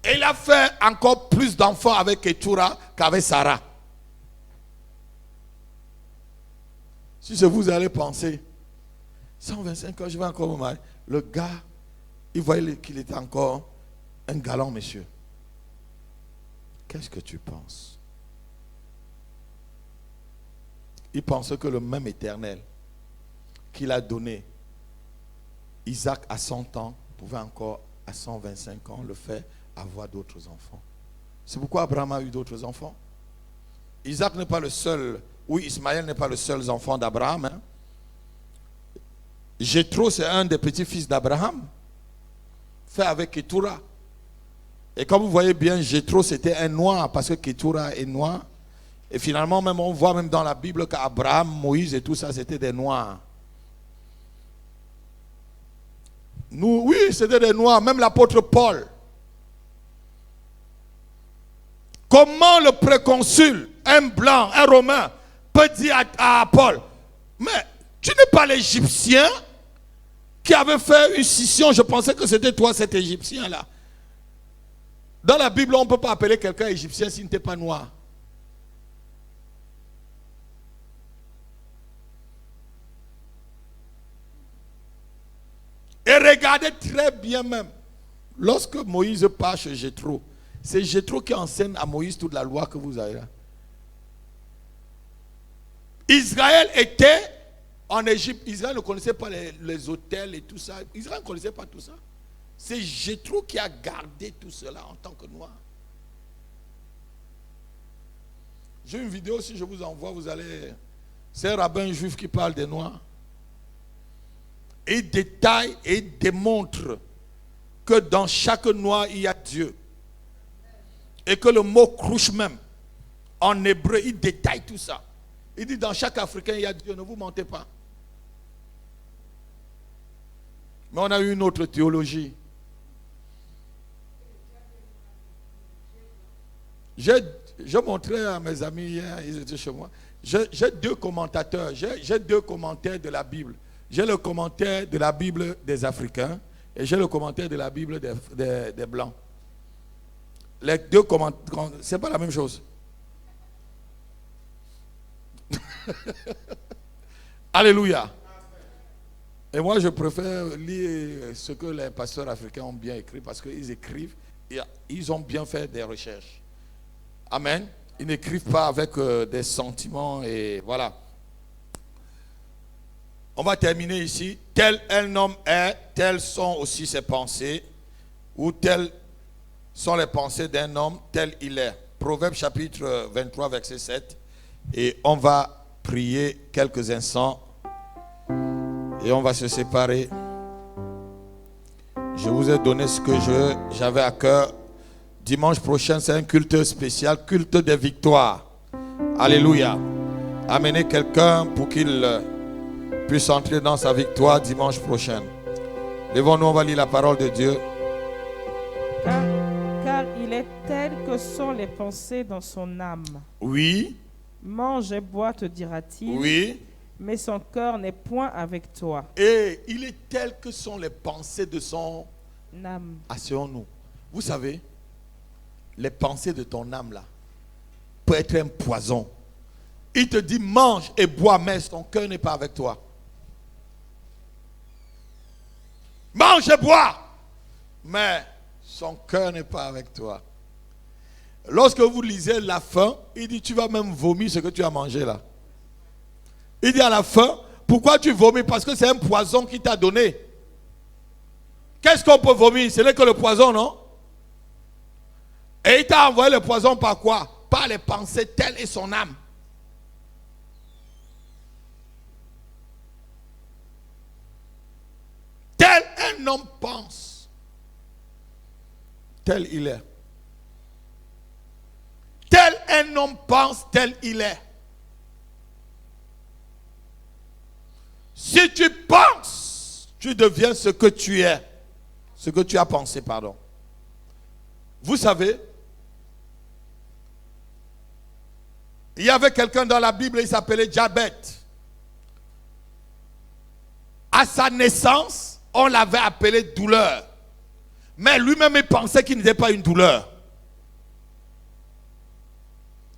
Et il a fait encore plus d'enfants avec Ketura qu'avec Sarah. Si c'est vous allez penser, 125 ans, je vais encore me marier. Le gars, il voyait qu'il était encore un galant monsieur. Qu'est-ce que tu penses? Il pensait que le même Éternel qu'il a donné Isaac à 100 ans pouvait encore à 125 ans le faire avoir d'autres enfants. C'est pourquoi Abraham a eu d'autres enfants. Isaac n'est pas le seul, oui, Ismaël n'est pas le seul enfant d'Abraham. Hein. Jéthro, c'est un des petits-fils d'Abraham, fait avec Ketura. Et comme vous voyez bien, Jéthro, c'était un noir, parce que Ketura est noir. Et finalement, même on voit même dans la Bible qu'Abraham, Moïse et tout ça, c'était des noirs. Nous, oui, c'était des noirs, même l'apôtre Paul. Comment le préconsul, un blanc, un romain, peut dire à Paul, mais tu n'es pas l'Égyptien qui avait fait une scission, je pensais que c'était toi cet Égyptien-là. Dans la Bible, on ne peut pas appeler quelqu'un Égyptien s'il n'était pas noir. Et regardez très bien même, lorsque Moïse part chez Jéthro, c'est Jéthro qui enseigne à Moïse toute la loi que vous avez là. Israël était en Égypte. Israël ne connaissait pas les hôtels et tout ça. Israël ne connaissait pas tout ça. C'est Jéthro qui a gardé tout cela en tant que noir. J'ai une vidéo, si je vous envoie, vous allez... C'est un rabbin juif qui parle des noirs. Et il détaille et il démontre que dans chaque noir, il y a Dieu. Et que le mot crouche même, en hébreu, il détaille tout ça. Il dit dans chaque Africain, il y a Dieu, ne vous mentez pas. Mais on a eu une autre théologie. Je montrais à mes amis hier, ils étaient chez moi. J'ai deux commentateurs, j'ai deux commentaires de la Bible. J'ai le commentaire de la Bible des Africains et j'ai le commentaire de la Bible des Blancs. Les deux commentaires, c'est pas la même chose. Alléluia. Et moi, je préfère lire ce que les pasteurs africains ont bien écrit parce qu'ils écrivent, ils ont bien fait des recherches. Amen. Ils n'écrivent pas avec des sentiments et voilà. On va terminer ici. Tel un homme est, telles sont aussi ses pensées, ou telles sont les pensées d'un homme, tel il est. Proverbe chapitre 23, verset 7. Et on va prier quelques instants. Et on va se séparer. Je vous ai donné ce que j'avais à cœur. Dimanche prochain, c'est un culte spécial, culte des victoires. Alléluia. Amenez quelqu'un pour qu'il puisse entrer dans sa victoire dimanche prochain. Lèvons-nous, on va lire la parole de Dieu. Car il est tel que sont les pensées dans son âme. Oui. Mange et bois, te dira-t-il. Oui. Mais son cœur n'est point avec toi. Et il est tel que sont les pensées de son âme. Asseyons-nous. Vous savez, les pensées de ton âme là peut être un poison. Il te dit mange et bois, mais ton cœur n'est pas avec toi. Mange et bois, mais son cœur n'est pas avec toi. Lorsque vous lisez la fin, il dit tu vas même vomir ce que tu as mangé là. Il dit à la fin, pourquoi tu vomis? Parce que c'est un poison qu'il t'a donné. Qu'est-ce qu'on peut vomir? Ce n'est que le poison, non? Et il t'a envoyé le poison par quoi? Par les pensées, telle est son âme. Tel un homme pense, tel il est. Tel un homme pense, tel il est. Si tu penses, tu deviens ce que tu es. Ce que tu as pensé, pardon. Vous savez, il y avait quelqu'un dans la Bible, il s'appelait Jabet. À sa naissance, on l'avait appelé douleur. Mais lui-même, il pensait qu'il n'était pas une douleur.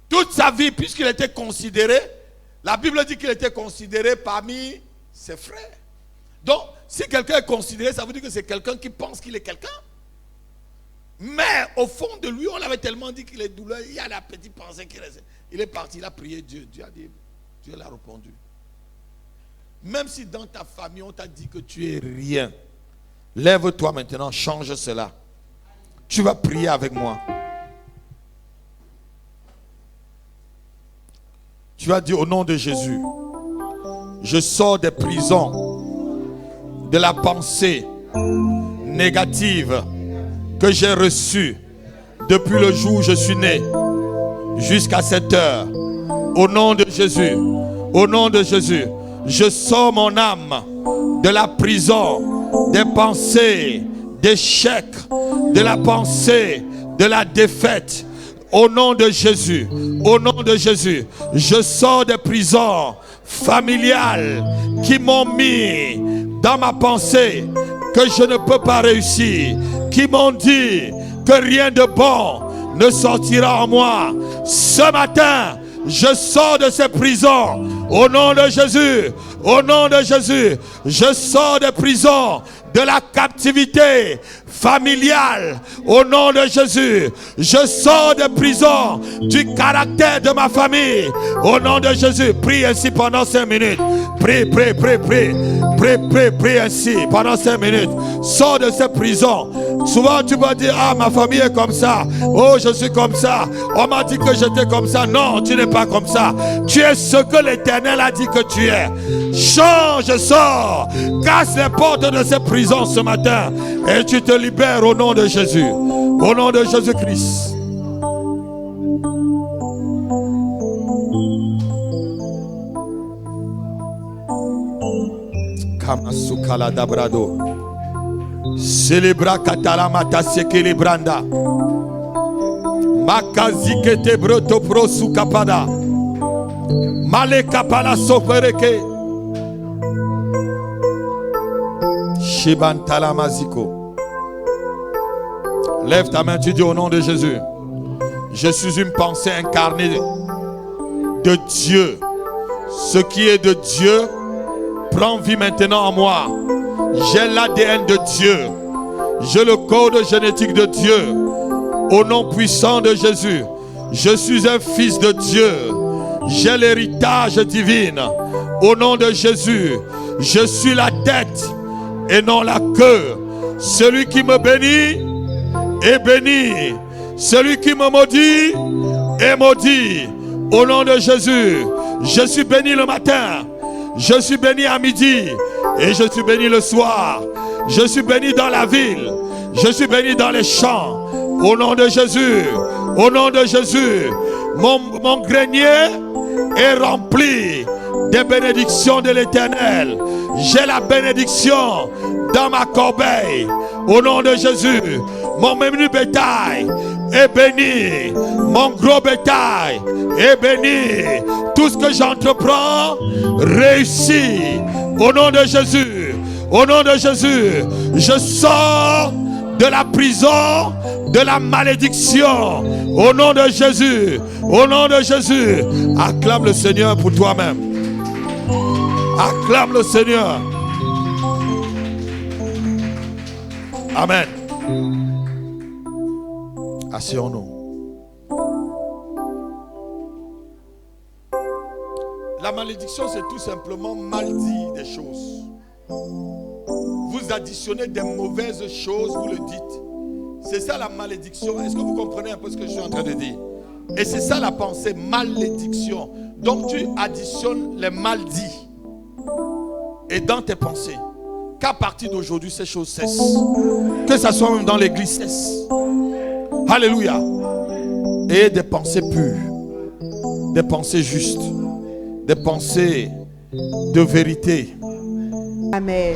Toute sa vie, puisqu'il était considéré, la Bible dit qu'il était considéré parmi ses frères. Donc, si quelqu'un est considéré, ça veut dire que c'est quelqu'un qui pense qu'il est quelqu'un. Mais au fond de lui, on l'avait tellement dit qu'il est douleur, il y a la petite pensée qui reste. Il est parti, il a prié Dieu. Dieu a dit, Dieu l'a répondu. Même si dans ta famille, on t'a dit que tu es rien, lève-toi maintenant, change cela. Tu vas prier avec moi. Tu vas dire au nom de Jésus, je sors des prisons de la pensée négative que j'ai reçue depuis le jour où je suis né jusqu'à cette heure. Au nom de Jésus, au nom de Jésus, je sors mon âme de la prison des pensées d'échec, de la pensée de la défaite. Au nom de Jésus, au nom de Jésus, je sors des prisons familiales qui m'ont mis dans ma pensée que je ne peux pas réussir, qui m'ont dit que rien de bon ne sortira en moi. Ce matin, je sors de ces prisons. Au nom de Jésus, au nom de Jésus, je sors des prisons de la captivité familiale. Au nom de Jésus, je sors des prisons du caractère de ma famille. Au nom de Jésus, prie ainsi pendant 5 minutes. Prie, prie, prie, prie. Prie, prie, prie ainsi pendant 5 minutes. Sors de ces prisons. Souvent tu vas dire, ah, ma famille est comme ça. Oh, je suis comme ça. On m'a dit que j'étais comme ça. Non, tu n'es pas comme ça. Tu es ce que l'Éternel a dit que tu es. Change, sors. Casse les portes de ces prisons ce matin. Et tu te libères au nom de Jésus. Au nom de Jésus-Christ. Kamasukala dabrado. Celebra katalamata sekelebranda. Makazikete broto prosu kapada. Male kapala sofereke. Shibantala maziko. Lève ta main, tu dis au nom de Jésus. Je suis une pensée incarnée de Dieu. Ce qui est de Dieu prend vie maintenant en moi. J'ai l'ADN de Dieu. J'ai le code génétique de Dieu. Au nom puissant de Jésus, je suis un fils de Dieu. J'ai l'héritage divin. Au nom de Jésus, je suis la tête et non la queue. Celui qui me bénit est béni. Celui qui me maudit est maudit. Au nom de Jésus, je suis béni le matin. Je suis béni à midi et je suis béni le soir. Je suis béni dans la ville. Je suis béni dans les champs. Au nom de Jésus, au nom de Jésus, mon grenier est rempli des bénédictions de l'Éternel. J'ai la bénédiction dans ma corbeille. Au nom de Jésus, mon menu bétail est béni. Mon gros bétail est béni. Tout ce que j'entreprends réussit. Au nom de Jésus, au nom de Jésus, je sors de la prison, de la malédiction. Au nom de Jésus, au nom de Jésus, acclame le Seigneur pour toi-même. Acclame le Seigneur. Amen. Asseyons-nous. La malédiction, c'est tout simplement mal dire des choses. Vous additionnez des mauvaises choses, vous le dites. C'est ça la malédiction. Est-ce que vous comprenez un peu ce que je suis en train de dire? Et c'est ça la pensée, malédiction. Donc tu additionnes les mal dits. Et dans tes pensées, qu'à partir d'aujourd'hui, ces choses cessent. Que ça soit même dans l'église, cesse. Alléluia. Et des pensées pures, des pensées justes, des pensées de vérité. Amen.